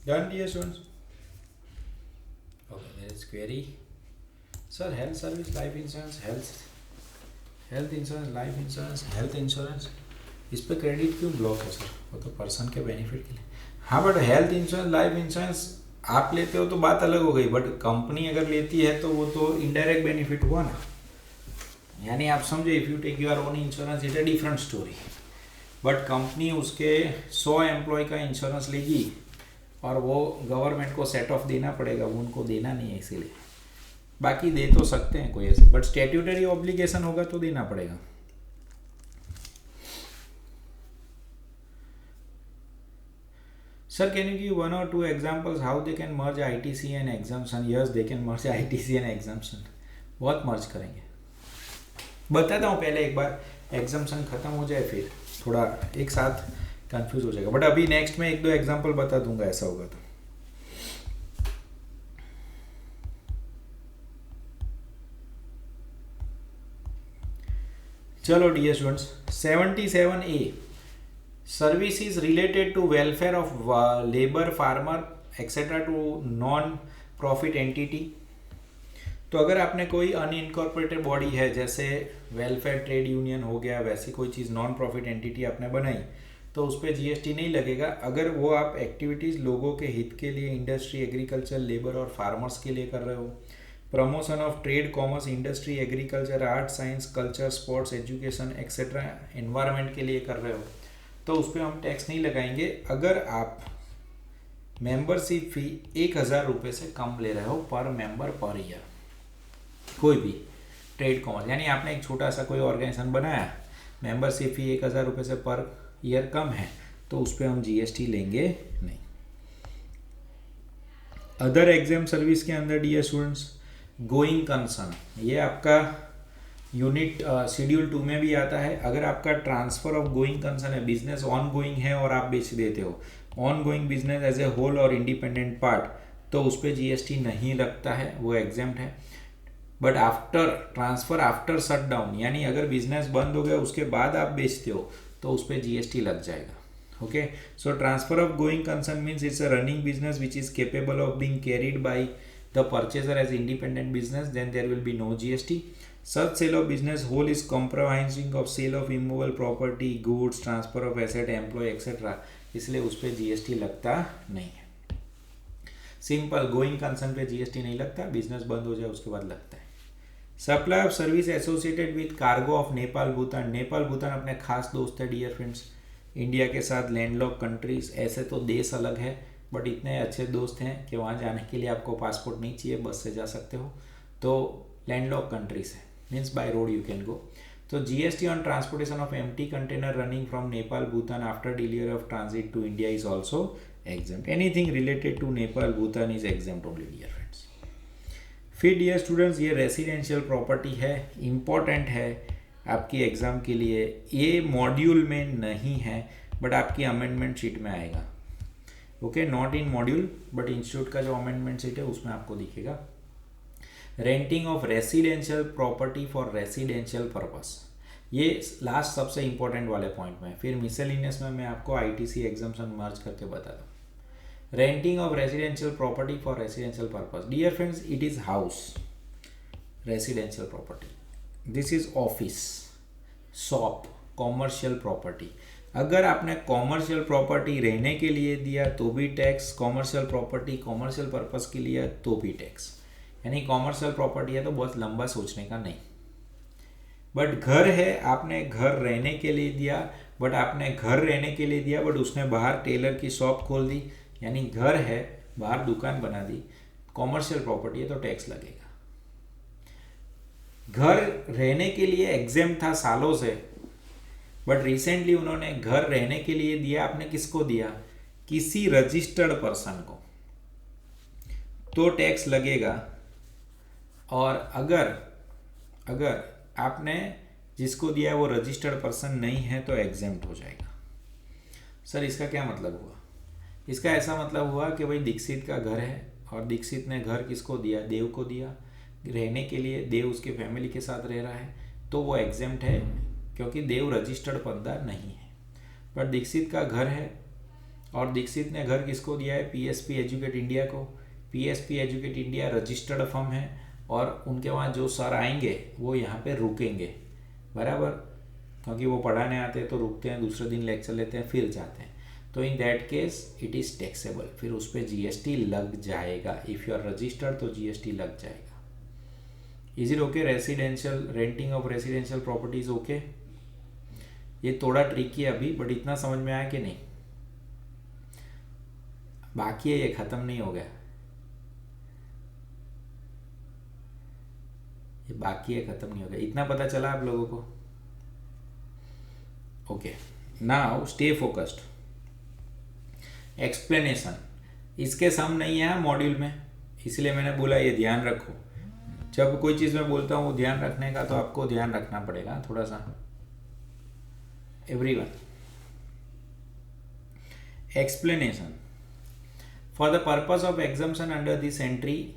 Done, dear students? Okay, there is query. Sir, health service, life insurance, health insurance, life insurance, health insurance, इस पे क्रेडिट क्यों ब्लॉक है सर? वो तो पर्सन के बेनिफिट के लिए। हाँ, but health insurance, life insurance आप लेते हो तो बात अलग हो गई, बट कंपनी अगर लेती है तो वो तो इनडायरेक्ट बेनिफिट हुआ ना। यानी आप समझो, if you take your own insurance it a different story, but company उसके 100 एम्प्लॉय का इंश्योरेंस लेगी और वो गवर्नमेंट को सेट ऑफ देना पड़ेगा, वो उनको देना नहीं है इसीलिए। बाकी दे तो सकते हैं कोई ऐसे, बट स्टैट्यूटरी ऑब्लिगेशन होगा तो देना पड़ेगा। Sir, can you give 1 or 2 examples how they can merge ITC and exemption? Yes, they can merge ITC and exemption. बहुत मर्ज करेंगे। बताता हूँ पहले एक बार, एग्जाम्शन खत्म हो जाए फिर थोड़ा एक साथ कंफ्यूज हो जाएगा, बट अभी नेक्स्ट में 1-2 एग्जाम्पल बता दूंगा ऐसा होगा तो। चलो dear students, 77A services related to welfare of labor, farmer etc. to non profit entity। तो अगर आपने कोई अनइनकॉर्पोरेटेड बॉडी है, जैसे वेलफेयर ट्रेड यूनियन हो गया, वैसी कोई चीज़ नॉन प्रॉफिट एंटिटी आपने बनाई, तो उस पर जीएसटी नहीं लगेगा अगर वो आप एक्टिविटीज़ लोगों के हित के लिए, इंडस्ट्री, एग्रीकल्चर, लेबर और फार्मर्स के लिए कर रहे हो, promotion of trade, commerce, industry, agriculture, art, science, culture, sports, education etcetera, environment के लिए कर रहे हो, तो उस पर हम टैक्स नहीं लगाएंगे अगर आप मेंबरशिप फी 1000 रुपये से कम ले रहे हो पर मेंबर पर ईयर। कोई भी ट्रेड कॉमर्स, यानी आपने एक छोटा सा कोई ऑर्गेनाइजेशन बनाया, मेंबरशिप फी 1000 रुपये से पर ईयर कम है, तो उस पर हम जीएसटी लेंगे नहीं। अदर एग्जाम सर्विस के अंदर डियर स्टूडेंट्स, गोइंग कंसर्न, ये आपका यूनिट शेड्यूल 2 में भी आता है। अगर आपका ट्रांसफर ऑफ गोइंग कंसर्न है, बिजनेस ऑन गोइंग है और आप बेच देते हो, on going business as a whole और इंडिपेंडेंट पार्ट, तो उस पर जीएसटी नहीं लगता है, वो एग्जेम्प्ट है। But after transfer, after shut down, यानी अगर बिजनेस बंद हो गया उसके बाद आप बेचते हो तो उस पर जीएसटी लग जाएगा। Okay, so transfer of going concern means it's a running business which is capable of being carried by the purchaser as independent business, then there will be no GST. Such sale of business whole is comprising of sale of immovable property, goods, transfer of asset, employee etc. इसलिए उस पर जीएसटी लगता नहीं है। सिंपल, गोइंग कंसर्न पे जीएसटी नहीं लगता, बिजनेस बंद हो जाए उसके बाद लगता है। Supply of service associated with cargo of Nepal Bhutan. Nepal Bhutan अपने खास दोस्त है डियर फ्रेंड्स, इंडिया के साथ लैंडलॉक कंट्रीज। ऐसे तो देश अलग है, बट इतने अच्छे दोस्त हैं कि वहाँ जाने के लिए आपको पासपोर्ट नहीं चाहिए, बस से जा सकते हो। तो लैंडलॉक कंट्रीज है, means by road you can go. So GST on transportation of empty container running from Nepal, Bhutan after delivery of transit to India is also exempt. Anything related to Nepal, Bhutan is exempt only dear friends. फिर डियर स्टूडेंट्स, ये रेसिडेंशियल प्रॉपर्टी है, इम्पॉर्टेंट है आपकी एग्ज़ाम के लिए। ये मॉड्यूल में नहीं है बट आपकी अमेंडमेंट शीट में आएगा। Okay, not in module but institute का जो अमेंडमेंट शीट है उसमें आपको दिखेगा। Renting of residential property for residential purpose, ये लास्ट सबसे इंपॉर्टेंट वाले पॉइंट में। फिर मिसलिनियस में मैं आपको आईटीसी एग्जाम्पशन मर्ज करके बता दूँ। Renting of residential property for residential purpose, dear friends, it is house residential property, this is office, shop, commercial property. अगर आपने कॉमर्शियल प्रॉपर्टी रहने के लिए दिया तो भी tax, commercial property commercial purpose के लिए तो भी टैक्स। यानी कॉमर्शियल प्रॉपर्टी है तो बहुत लंबा सोचने का नहीं। बट घर है, आपने घर रहने के लिए दिया, बट आपने घर रहने के लिए दिया बट उसने बाहर टेलर की शॉप खोल दी, यानी घर है बाहर दुकान बना दी, कॉमर्शियल प्रॉपर्टी है तो टैक्स लगेगा। घर रहने के लिए एग्जेम्प्ट था सालों से, बट रिसेंटली उन्होंने घर रहने के लिए दिया, आपने किसको दिया? किसी रजिस्टर्ड पर्सन को, तो टैक्स लगेगा। और अगर आपने जिसको दिया वो रजिस्टर्ड पर्सन नहीं है तो एग्जेम्प्ट हो जाएगा। सर इसका क्या मतलब हुआ? इसका ऐसा मतलब हुआ कि भाई दीक्षित का घर है और दीक्षित ने घर किसको दिया? देव को दिया रहने के लिए, देव उसके फैमिली के साथ रह रहा है तो वो एग्जेम्प्ट है क्योंकि देव रजिस्टर्ड बंदा नहीं है। पर दीक्षित का घर है और दीक्षित ने घर किसको दिया है? पीएसपी एजुकेट इंडिया को। PSP educate India registered firm है और उनके वहाँ जो सर आएंगे वो यहाँ पे रुकेंगे, बराबर, क्योंकि वो पढ़ाने आते हैं तो रुकते हैं, दूसरे दिन लेक्चर लेते हैं, फिर जाते हैं। तो in that case it is taxable, फिर उस पर जीएसटी लग जाएगा। इफ़ यू आर रजिस्टर्ड तो जीएसटी लग जाएगा। Is it okay? Residential renting of residential property is okay. ये थोड़ा ट्रिकी है अभी, बट इतना समझ में आया कि नहीं? बाकी है, ये ख़त्म नहीं हो गया, ये बाकी है, ख़त्म नहीं हो गया। इतना पता चला आप लोगों को? Okay, now stay focused. Explanation, इसके सम नहीं है मॉड्यूल में, इसलिए मैंने बोला ये ध्यान रखो। जब कोई चीज़ मैं बोलता हूँ ध्यान रखने का, तो आपको ध्यान रखना पड़ेगा थोड़ा सा। Everyone, explanation. For the purpose of exemption under this entry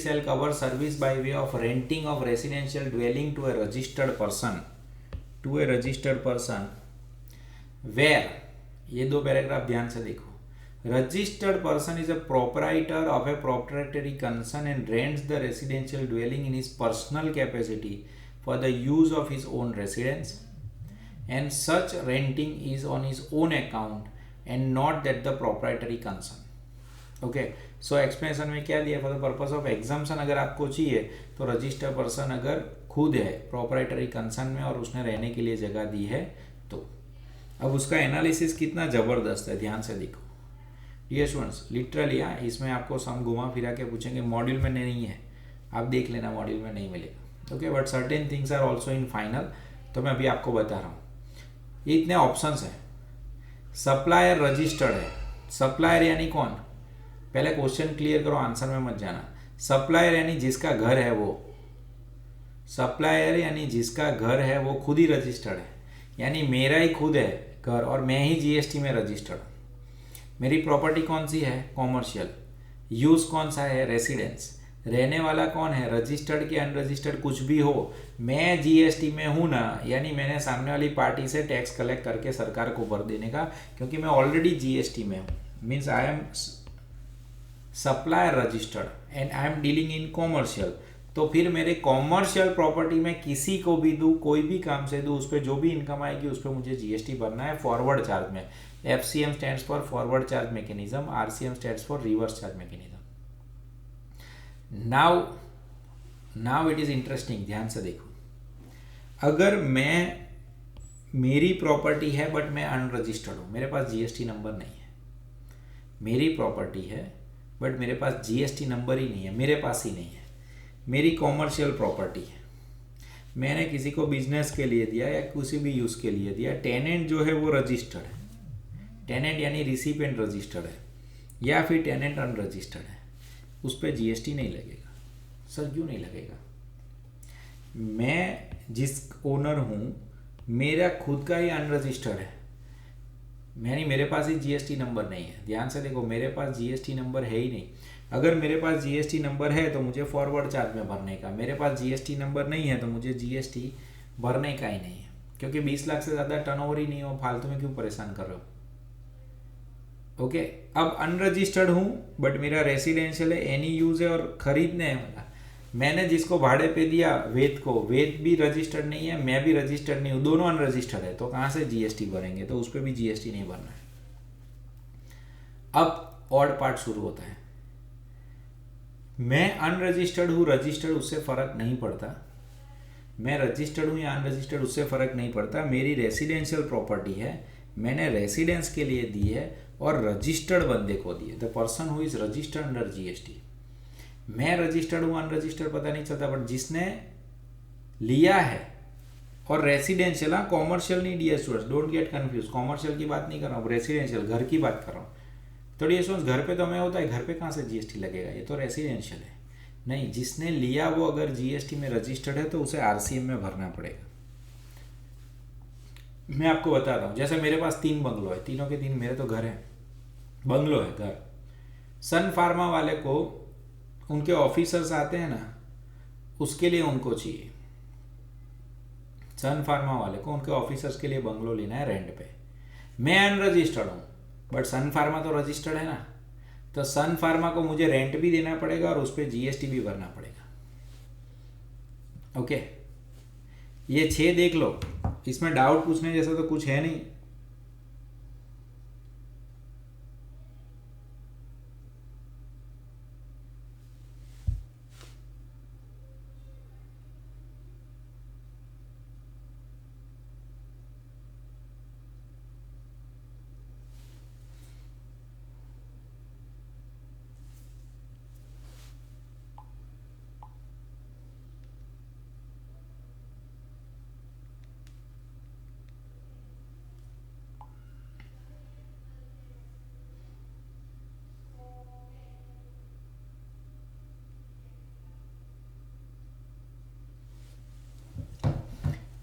shall cover service by way of renting of residential dwelling to a registered person, where, ये दो पैराग्राफ ध्यान से देखो, registered person is a proprietor of a proprietary concern and rents the residential dwelling in his personal capacity for the use of his own residence, and such renting is on his own account and not that the proprietary concern. Okay, so explanation में क्या दिया? For the purpose of exemption अगर आपको चाहिए तो रजिस्टर्ड पर्सन अगर खुद है प्रोप्राइटरी कंसर्न में और उसने रहने के लिए जगह दी है तो। अब उसका एनालिसिस कितना ज़बरदस्त है, ध्यान से देखो डियर स्टूडेंट्स। लिटरली इसमें आपको सम घुमा फिरा के पूछेंगे, मॉड्यूल में नहीं है, आप देख लेना, मॉड्यूल में नहीं मिलेगा। Okay, but certain things are also in final, तो मैं अभी आपको बता रहा हूँ। ये इतने ऑप्शंस हैं। सप्लायर रजिस्टर्ड है, सप्लायर यानी कौन? पहले क्वेश्चन क्लियर करो, आंसर में मत जाना। सप्लायर यानी जिसका घर है वो, सप्लायर यानी जिसका घर है वो खुद ही रजिस्टर्ड है, यानी मेरा ही खुद है घर और मैं ही जीएसटी में रजिस्टर्ड हूँ। मेरी प्रॉपर्टी कौन सी है? कॉमर्शियल। यूज कौन सा है? रेसिडेंस। रहने वाला कौन है? रजिस्टर्ड के अनरजिस्टर्ड कुछ भी हो, मैं जीएसटी में हूँ ना, यानी मैंने सामने वाली पार्टी से टैक्स कलेक्ट करके सरकार को भर देने का, क्योंकि मैं ऑलरेडी जीएसटी में हूँ। Means I am supplier registered and I am dealing in commercial. तो फिर मेरे कॉमर्शियल प्रॉपर्टी में किसी को भी दूँ, कोई भी काम से दूँ, उस पर जो भी इनकम आएगी उस पर मुझे जीएसटी भरना है फॉरवर्ड चार्ज में। FCM stands for forward charge mechanism, RCM stands for reverse charge mechanism. Now it is interesting, ध्यान से देखो। अगर मेरी प्रॉपर्टी है बट मैं अनरजिस्टर्ड हूँ, मेरे पास जीएसटी नंबर नहीं है, मेरी प्रॉपर्टी है बट मेरे पास जीएसटी नंबर ही नहीं है, मेरे पास ही नहीं है, मेरी कॉमर्शियल प्रॉपर्टी है, मैंने किसी को बिजनेस के लिए दिया या किसी भी यूज़ के लिए दिया, टेनेंट जो है वो रजिस्टर्ड है, टेनेंट यानी रिसिपिएंट रजिस्टर्ड है, या फिर टेनेंट अनरजिस्टर्ड है, उस पर जीएसटी नहीं लगेगा। सर क्यों नहीं लगेगा? मैं जिस ओनर हूँ मेरा खुद का ही अनरजिस्टर्ड है, मेरे पास ही जीएसटी नंबर नहीं है। ध्यान से देखो, मेरे पास जीएसटी नंबर है ही नहीं। अगर मेरे पास जीएसटी नंबर है तो मुझे फॉरवर्ड चार्ज में भरने का, मेरे पास जीएसटी नंबर नहीं है तो मुझे जीएसटी भरने का ही नहीं है, क्योंकि 20 लाख से ज़्यादा टर्नओवर ही नहीं हो, फालतू में क्यों परेशान कर रहे हो। ओके, अब अनरजिस्टर्ड हूँ बट मेरा रेसिडेंशियल है, एनी यूज़ है और खरीदने है वाला, मैंने जिसको भाड़े पे दिया वेद को, वेद भी रजिस्टर्ड नहीं है, मैं भी रजिस्टर्ड नहीं हूँ, दोनों अनरजिस्टर्ड है, तो कहाँ से जीएसटी भरेंगे? तो उस पर भी जीएसटी नहीं भरना है। अब ऑड पार्ट शुरू होता है। मैं अनरजिस्टर्ड हूँ, रजिस्टर्ड, उससे फ़र्क नहीं पड़ता, मैं रजिस्टर्ड हूँ या अनरजिस्टर्ड उससे फ़र्क नहीं पड़ता। मेरी रेसिडेंशियल प्रॉपर्टी है, मैंने रेसिडेंस के लिए दी है और रजिस्टर्ड बंदे को दी है, the person who is registered under GST. मैं रजिस्टर्ड हूँ अनरजिस्टर्ड पता नहीं चलता, बट जिसने लिया है और रेसिडेंशियल, कॉमर्शियल नहीं dear students, don't get confuse, commercial की बात नहीं कर रहा हूँ, रेसिडेंशियल घर की बात कर रहा हूँ। तो डियर स्टूडेंट्स घर पे तो हमें होता है, घर पे कहाँ से जीएसटी लगेगा, ये तो रेसिडेंशियल है। नहीं, जिसने लिया वो अगर जीएसटी में रजिस्टर्ड है तो उसे आरसीएम में भरना पड़ेगा। मैं आपको बता रहा हूँ, जैसे मेरे पास 3 बंगलो है, तीनों के 3 मेरे तो घर है, बंगलो है घर। सन फार्मा वाले को उनके ऑफिसर्स आते हैं ना, उसके लिए उनको चाहिए, सन फार्मा वाले को उनके ऑफिसर्स के लिए बंगलो लेना है रेंट पे। मैं अनरजिस्टर्ड हूँ बट सन फार्मा तो रजिस्टर्ड है ना, तो सन फार्मा को मुझे रेंट भी देना पड़ेगा और उस पर जीएसटी भी भरना पड़ेगा। ओके, ये 6 देख लो, इसमें डाउट पूछने जैसा तो कुछ है नहीं।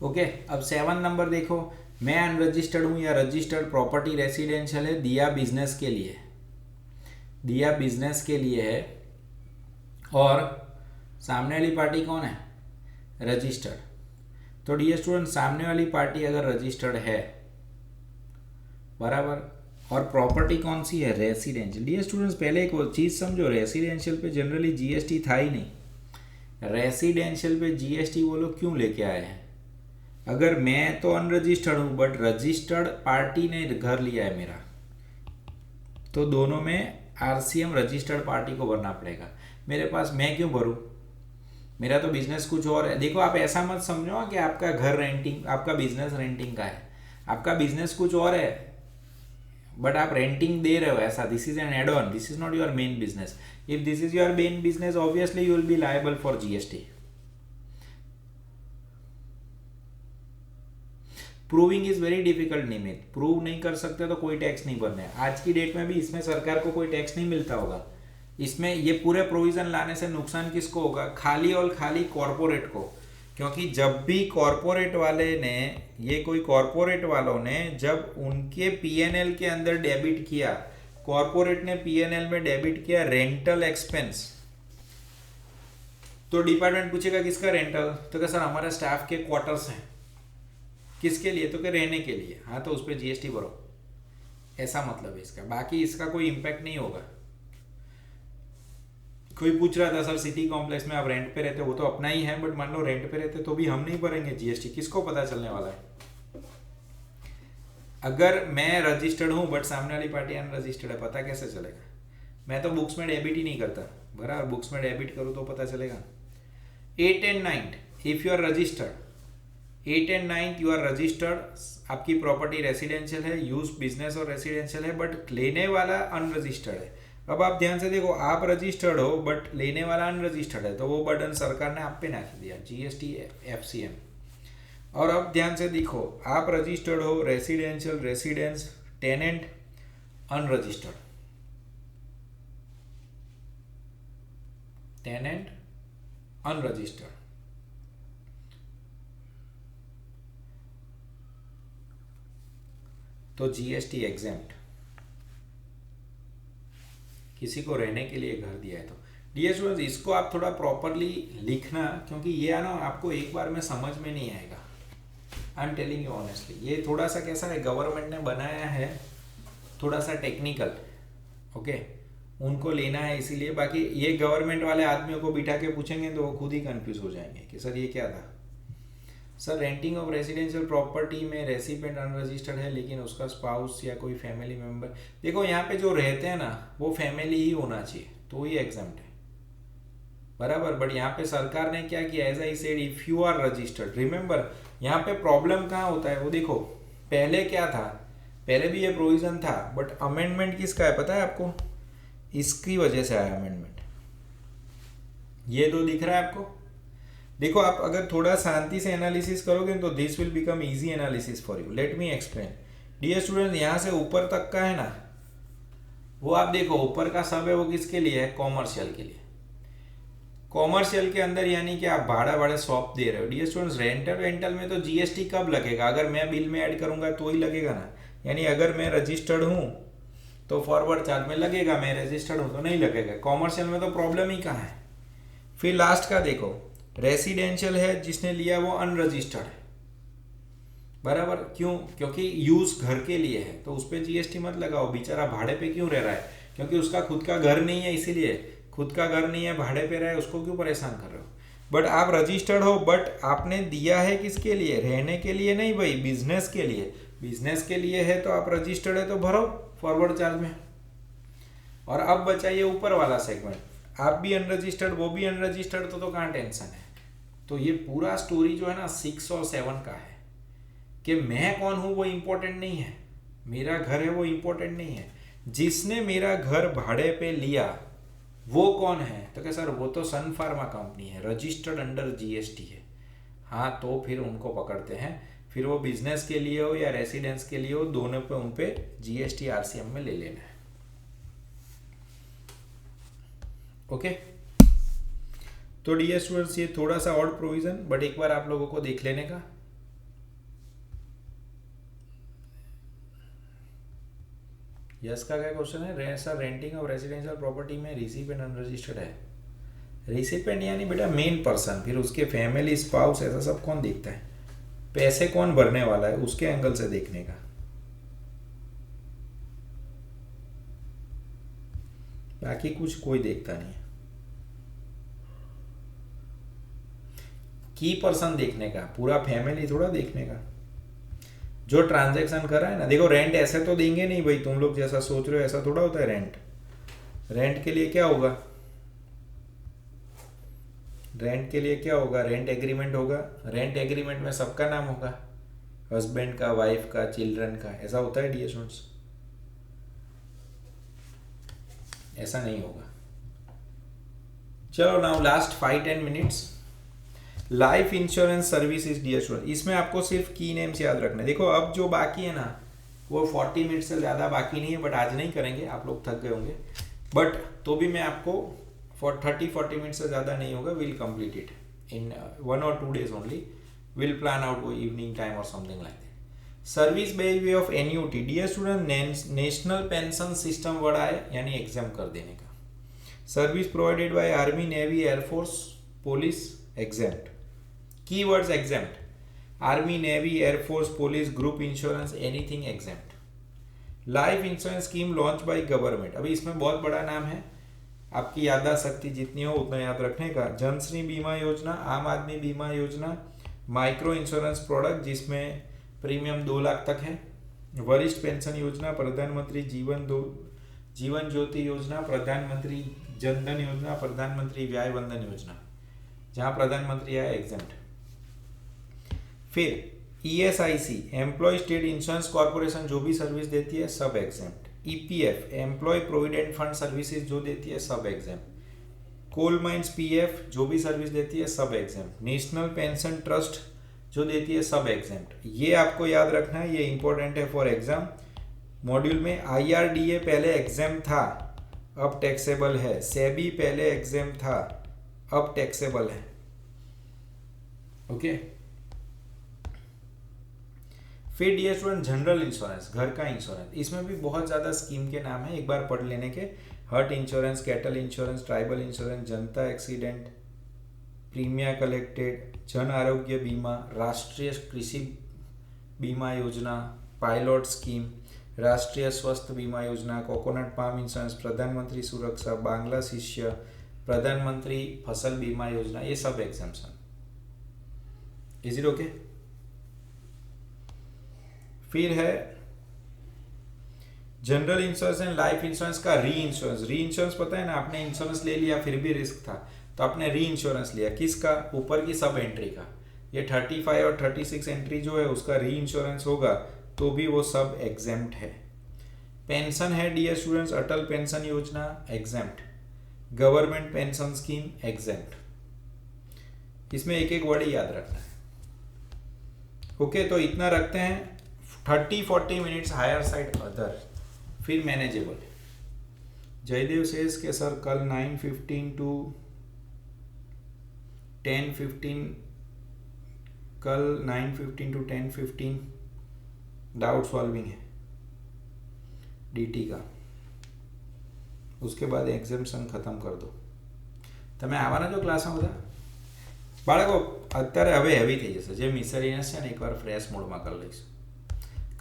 ओके, अब 7 नंबर देखो, मैं अनरजिस्टर्ड हूँ या रजिस्टर्ड प्रॉपर्टी रेसिडेंशियल है, दिया बिजनेस के लिए, दिया बिजनेस के लिए है और सामने वाली पार्टी कौन है, रजिस्टर्ड। तो डियर स्टूडेंट, सामने वाली पार्टी अगर रजिस्टर्ड है बराबर, और प्रॉपर्टी कौन सी है, रेसिडेंशियल। डियर स्टूडेंट्स, पहले एक चीज़ समझो, रेसिडेंशियल पे जनरली जीएसटी था ही नहीं। रेसिडेंशियल पे जीएसटी वो लोग क्यों लेके आए हैं? अगर मैं तो अनरजिस्टर्ड हूँ बट रजिस्टर्ड पार्टी ने घर लिया है मेरा, तो दोनों में आरसीएम रजिस्टर्ड पार्टी को भरना पड़ेगा। मेरे पास, मैं क्यों भरूँ, मेरा तो बिजनेस कुछ और है। देखो, आप ऐसा मत समझो कि आपका घर रेंटिंग, आपका बिजनेस रेंटिंग का है, आपका बिजनेस कुछ और है बट आप रेंटिंग दे रहे हो, ऐसा। This is an add on, this is not your main business. If this is your main business, obviously you will be liable for GST. Proving is very difficult, निमित। प्रूव नहीं कर सकते तो कोई टैक्स नहीं भरना है। आज की डेट में भी इसमें सरकार को कोई टैक्स नहीं मिलता होगा। इसमें ये पूरे प्रोविजन लाने से नुकसान किसको होगा, खाली और खाली कॉरपोरेट को। क्योंकि जब भी कॉरपोरेट वाले ने, ये कोई कॉरपोरेट वालों ने जब उनके पीएनएल के अंदर डेबिट किया, कॉरपोरेट ने पीएनएल में डेबिट किया रेंटल एक्सपेंस, तो डिपार्टमेंट पूछेगा किसका रेंटल, तो क्या सर हमारे स्टाफ के क्वार्टर्स हैं। किसके लिए, तो क्या रहने के लिए। हाँ, तो उस पर जीएसटी भरो, ऐसा मतलब है इसका। बाकी इसका कोई इम्पैक्ट नहीं होगा। कोई पूछ रहा था सर सिटी कॉम्प्लेक्स में आप रेंट पे रहते हो, वो तो अपना ही है बट मान लो रेंट पे रहते तो भी हम नहीं भरेंगे जीएसटी, किसको पता चलने वाला है। अगर मैं रजिस्टर्ड हूँ बट सामने वाली पार्टी अनरजिस्टर्ड है, पता कैसे चलेगा? मैं तो बुक्स में डेबिट ही नहीं करता, बराबर। बुक्स में डेबिट करूँ तो पता चलेगा। 8 and 9 if you are registered, 8 and 9 you are registered, आपकी प्रॉपर्टी रेसिडेंशियल है, यूज बिजनेस और रेसिडेंशियल है, बट लेने वाला अनरजिस्टर्ड है। अब आप ध्यान से देखो, आप रजिस्टर्ड हो बट लेने वाला अनरजिस्टर्ड है, तो वो बर्डन सरकार ने आप पे नाख दिया, जीएसटी एफसीएम। और अब ध्यान से देखो, आप रजिस्टर्ड हो, residential, residence, tenant, unregistered, tenant, unregistered, तो जीएसटी एग्जेम्प्ट। किसी को रहने के लिए घर दिया है तो डियर स्टूडेंट्स, इसको आप थोड़ा प्रॉपरली लिखना, क्योंकि ये है ना, आपको एक बार में समझ में नहीं आएगा। I am telling you honestly, ये थोड़ा सा कैसा है, गवर्नमेंट ने बनाया है थोड़ा सा टेक्निकल, ओके, उनको लेना है इसीलिए। बाकी ये गवर्नमेंट वाले आदमियों को बिठा के पूछेंगे तो वो खुद ही कंफ्यूज हो जाएंगे कि सर ये क्या था। Sir renting of residential property में रेसिपेंट अनरजिस्टर्ड है लेकिन उसका स्पाउस या कोई फैमिली मेंबर, देखो यहाँ पे जो रहते हैं ना वो फैमिली ही होना चाहिए, तो ही एग्जाम्प्ट है, बराबर। बट यहाँ पे सरकार ने क्या किया, as I said, if you are registered, remember यहाँ पे प्रॉब्लम कहाँ होता है वो देखो। पहले क्या था, पहले भी ये प्रोविजन था बट अमेंडमेंट किसका है पता है आपको, इसकी वजह से आया अमेंडमेंट। ये दो दिख रहा है आपको, देखो आप अगर थोड़ा शांति से एनालिसिस करोगे तो this will become easy analysis for you. Let me explain. Dear student, यहाँ से ऊपर तक का है ना, वो आप देखो ऊपर का सब है वो किसके लिए है, कॉमर्शियल के लिए। कॉमर्शियल के अंदर यानी कि आप भाड़ा शॉप दे रहे हो। डियर स्टूडेंट्स, रेंटल में तो जीएसटी कब लगेगा, अगर मैं बिल में ऐड करूंगा तो ही लगेगा ना। यानी अगर मैं रजिस्टर्ड हूँ तो फॉरवर्ड चार्ज में लगेगा, मैं रजिस्टर्ड हूँ तो नहीं लगेगा। कॉमर्शियल में तो प्रॉब्लम ही कहाँ है। फिर लास्ट का देखो, रेसिडेंशियल है, जिसने लिया वो अनरजिस्टर्ड है, बराबर। क्यों? क्योंकि यूज घर के लिए है तो उस पर जीएसटी मत लगाओ। बेचारा भाड़े पे क्यों रह रहा है? क्योंकि उसका खुद का घर नहीं है, इसीलिए। खुद का घर नहीं है, भाड़े पे रहे, उसको क्यों परेशान कर रहे हो? बट आप रजिस्टर्ड हो, बट आपने दिया है किसके लिए? रहने के लिए नहीं भाई, बिजनेस के लिए। बिजनेस के लिए है तो आप रजिस्टर्ड है तो भरो फॉरवर्ड चार्ज में। और अब बचा ये ऊपर वाला सेगमेंट, आप भी अनरजिस्टर्ड, वो भी अनरजिस्टर्ड, तो कहाँ टेंशन है? तो ये पूरा स्टोरी जो है ना 6 और 7 का है कि मैं कौन हूँ वो इम्पोर्टेंट नहीं है, मेरा घर है वो इम्पोर्टेंट नहीं है, जिसने मेरा घर भाड़े पे लिया वो कौन है? तो क्या सर वो तो सन फार्मा कंपनी है, रजिस्टर्ड अंडर जीएसटी है। हाँ, तो फिर उनको पकड़ते हैं, फिर वो बिजनेस के लिए हो या रेसिडेंस के लिए हो, दोनों पे उन पे जीएसटी आरसीएम में ले लेना है। ओके, तो डियर स्टूडेंट्स ये थोड़ा सा ऑड प्रोविजन, बट एक बार आप लोगों को देख लेने का। यस का क्या क्वेश्चन है? Sir renting of residential property में रिसिपेंट अनरजिस्टर्ड है। रिसिपेंट यानी बेटा मेन पर्सन, फिर उसके फैमिली, स्पाउस, ऐसा सब कौन देखता है? पैसे कौन भरने वाला है, उसके एंगल से देखने का। बाकी कुछ कोई देखता नहीं है। की पर्सन देखने का, पूरा फैमिली थोड़ा देखने का। जो ट्रांजैक्शन कर रहा है ना, देखो रेंट ऐसे तो देंगे नहीं भाई, तुम लोग जैसा सोच रहे हो ऐसा थोड़ा होता है। रेंट के लिए क्या होगा? रेंट के लिए क्या होगा? रेंट एग्रीमेंट होगा। रेंट एग्रीमेंट में सबका नाम होगा, हस्बैंड का, वाइफ का, चिल्ड्रन का, ऐसा होता है डियर स्टूडेंट्स? ऐसा नहीं होगा। चलो now last 5-10 minutes. Life insurance services dear student, इसमें आपको सिर्फ की नेम्स याद रखना है। देखो अब जो बाकी है ना वो 40 मिनट से ज़्यादा बाकी नहीं है, बट आज नहीं करेंगे, आप लोग थक गए होंगे, बट तो भी मैं आपको 30-40 मिनट से ज़्यादा नहीं होगा, will complete it in 1 or 2 days only, will plan out वो इवनिंग टाइम और something like that. Service by way of annuity dear student, national pension system word आए यानी एग्जाम कर देने का। Service provided by army, navy, air force, police, exempt. Keywords exempt: Army, Navy, Air Force, Police, Group Insurance, anything exempt. Life insurance scheme launched by government. अभी इसमें बहुत बड़ा नाम है, आपकी याददाश्त शक्ति जितनी हो उतना याद रखने का। जनश्री बीमा योजना, आम आदमी बीमा योजना, माइक्रो इंश्योरेंस प्रोडक्ट जिसमें प्रीमियम 2 लाख तक है, वरिष्ठ पेंशन योजना, प्रधानमंत्री जीवन ज्योति योजना, प्रधानमंत्री जनधन योजना, प्रधानमंत्री व्याय बंधन योजना, जहाँ प्रधानमंत्री आया एग्जेम्प्ट। फिर ESIC, employee state insurance corporation जो भी सर्विस देती है सब exempt. EPF, employee provident fund services जो देती है सब एग्जेम्प्ट। कोल माइंस पीएफ जो भी सर्विस देती है सब एग्जेम्प्ट। नेशनल पेंशन ट्रस्ट जो देती है सब एग्जेम्प्ट। ये आपको याद रखना है, ये इंपॉर्टेंट है फॉर एग्जाम। मॉड्यूल में आईआरडीए पहले एग्जेम्प्ट था, अब टैक्सेबल है। सेबी पहले एग्जेम्प्ट था, अब टैक्सेबल है। ओके, फिर डियर स्टूडेंट जनरल इंश्योरेंस, घर का इंश्योरेंस, इसमें भी बहुत ज़्यादा स्कीम के नाम है, एक बार पढ़ लेने के। Hut insurance, cattle insurance, tribal insurance, Janata accident, premia collected, Jan Arogya बीमा, राष्ट्रीय कृषि बीमा योजना, पायलट स्कीम, राष्ट्रीय स्वास्थ्य बीमा योजना, कोकोनट पाम इंश्योरेंस, प्रधानमंत्री सुरक्षा, बांग्ला शिष्य, प्रधानमंत्री फसल बीमा योजना, ये सब एग्जाम्पशन। Is it okay? फिर है general insurance and life insurance का री इंश्योरेंस। री इंश्योरेंस पता है ना, आपने इंश्योरेंस ले लिया फिर भी रिस्क था तो आपने री इंश्योरेंस लिया। किसका? ऊपर की सब एंट्री का। ये 35 और 36 एंट्री जो है उसका री इंश्योरेंस होगा तो भी वो सब एग्जेम्प्ट है। पेंशन है डियर स्टूडेंट्स, अटल पेंशन योजना exempt, government pension scheme exempt. इसमें एक एक वर्ड याद रखना है। ओके, तो इतना रखते हैं। 30-40 मिनट्स हायर साइड अदर, फिर मैनेजेबल। जयदेव सेज के सर कल 9:15 to 10:15, कल 9:15 to 10:15 डाउट सॉल्विंग है डीटी का, उसके बाद एग्जाम्पशन खत्म कर दो। તમે આવવાના છો ક્લાસમાં બધા બાળકો? અત્યારે હવે હેવી થઈ જશે. જે મિસેલિનિયસ છે ને એકવાર ફ્રેશ મોડમાં કરી લઈશું.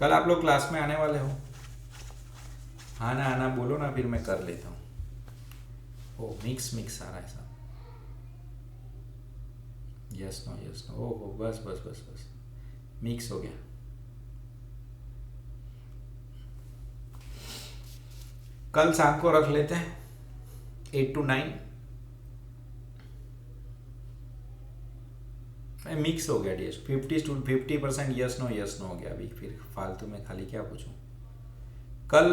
कल आप लोग क्लास में आने वाले हो? हाँ ना आना बोलो ना, फिर मैं कर लेता हूँ. ओ मिक्स मिक्स आ रहा है सब. यस नो ओहो बस बस बस बस मिक्स हो गया. कल शाम को रख लेते हैं 8 to 9. मिक्स हो गया डी एस. 50% यस नो हो गया. अभी फिर फालतू में खाली क्या पूछूं. कल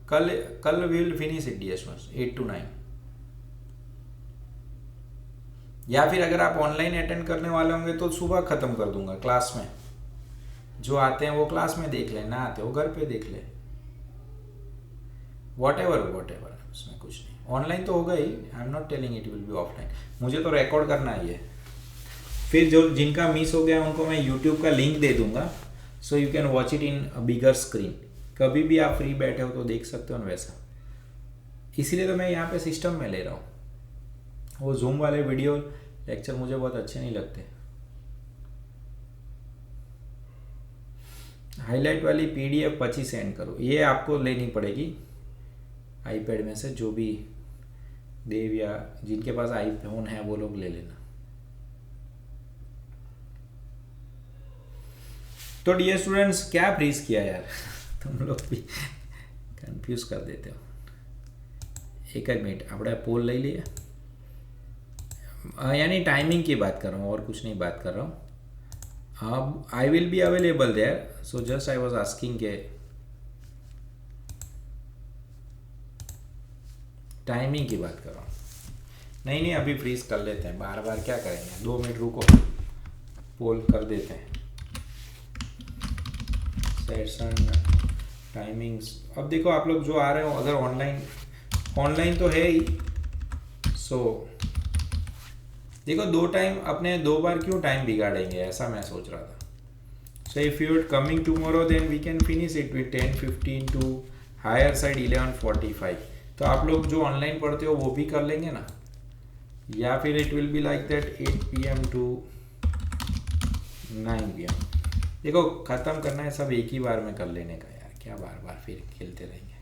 कल कल we will finish it D S 8 to 9. या फिर अगर आप ऑनलाइन अटेंड करने वाले होंगे तो सुबह ख़त्म कर दूंगा क्लास में. जो आते हैं वो क्लास में देख लें, ना आते वो घर पे देख लें. वॉट एवर उसमें कुछ नहीं. ऑनलाइन तो होगा ही. I am not telling it will be offline. मुझे तो रिकॉर्ड करना ही है. फिर जो जिनका मिस हो गया उनको मैं यूट्यूब का लिंक दे दूंगा, so you can watch it in bigger screen. कभी भी आप फ्री बैठे हो तो देख सकते हो ना वैसा. इसीलिए तो मैं यहाँ पे सिस्टम में ले रहा हूँ. वो जूम वाले वीडियो लेक्चर मुझे बहुत अच्छे नहीं लगते. हाईलाइट वाली PDF 25 सेंड करो. ये आपको लेनी पड़ेगी आईपैड में से. जो भी देव या जिनके पास आईफोन है वो लोग ले लेना. तो डियर स्टूडेंट्स क्या फ्रीज किया यार तुम लोग भी कंफ्यूज कर देते हो. एक मिनट આપણે पोल ले लिए. यानी टाइमिंग की बात कर रहा हूँ और कुछ नहीं बात कर रहा हूँ. अब I will be available there, so just I was asking के टाइमिंग की बात कर रहा हूँ. नहीं अभी फ्रीज कर लेते हैं. बार बार क्या करेंगे. 2 मिनट रुको, पोल कर देते हैं. Session timings. अब देखो आप लोग जो आ रहे हो, अगर ऑनलाइन तो है ही. सो देखो 2 टाइम अपने 2 बार क्यों टाइम बिगाड़ेंगे, ऐसा मैं सोच रहा था. So if you are coming tomorrow then we can finish it with 10:15 to higher side 11:45. तो आप लोग जो ऑनलाइन पढ़ते हो वो भी कर लेंगे ना. या फिर it will be like that 8 PM to 9 PM. देखो ख़त्म करना है सब एक ही बार में कर लेने का यार. क्या बार बार फिर खेलते रहेंगे.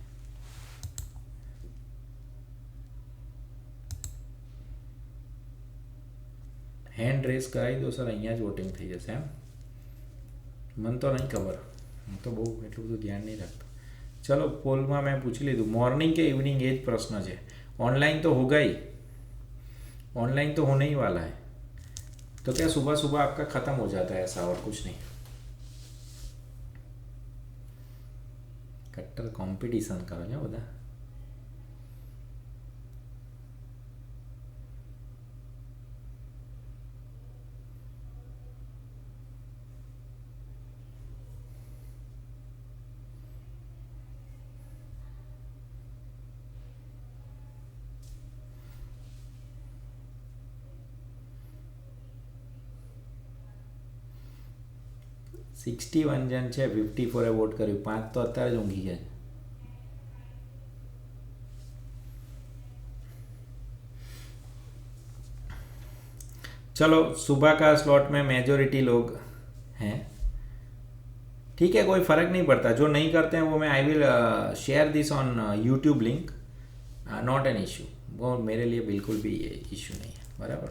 હેન્ડ રેસ કરાવી દો સર. અહીંયા જ વોટિંગ થઈ જશે. એમ મને તો નહીં ખબર. હું તો બહુ એટલું બધું ધ્યાન નહીં રાખતો. चलो पोल में मैं पूछ लीधु. मॉर्निंग के इवनिंग ये प्रश्न है. ऑनलाइन तो होगा ही. ऑनलाइन तो होने ही वाला है. तो क्या सुबह सुबह आपका ख़त्म हो जाता है ऐसा, और कुछ नहीं. कट्टर कॉम्पिटिशन करो क्या बता. $61 जन है. 54 वोट કર્યું. 5 तो અત્યારે જ ઊંઘી ગયા. चलो सुबह का स्लॉट में मेजोरिटी लोग हैं. ठीक है, कोई फ़र्क नहीं पड़ता. जो नहीं करते हैं वो मैं I will share this on YouTube link. Not an issue. वो मेरे लिए बिल्कुल भी ये इशू नहीं है. बराबर.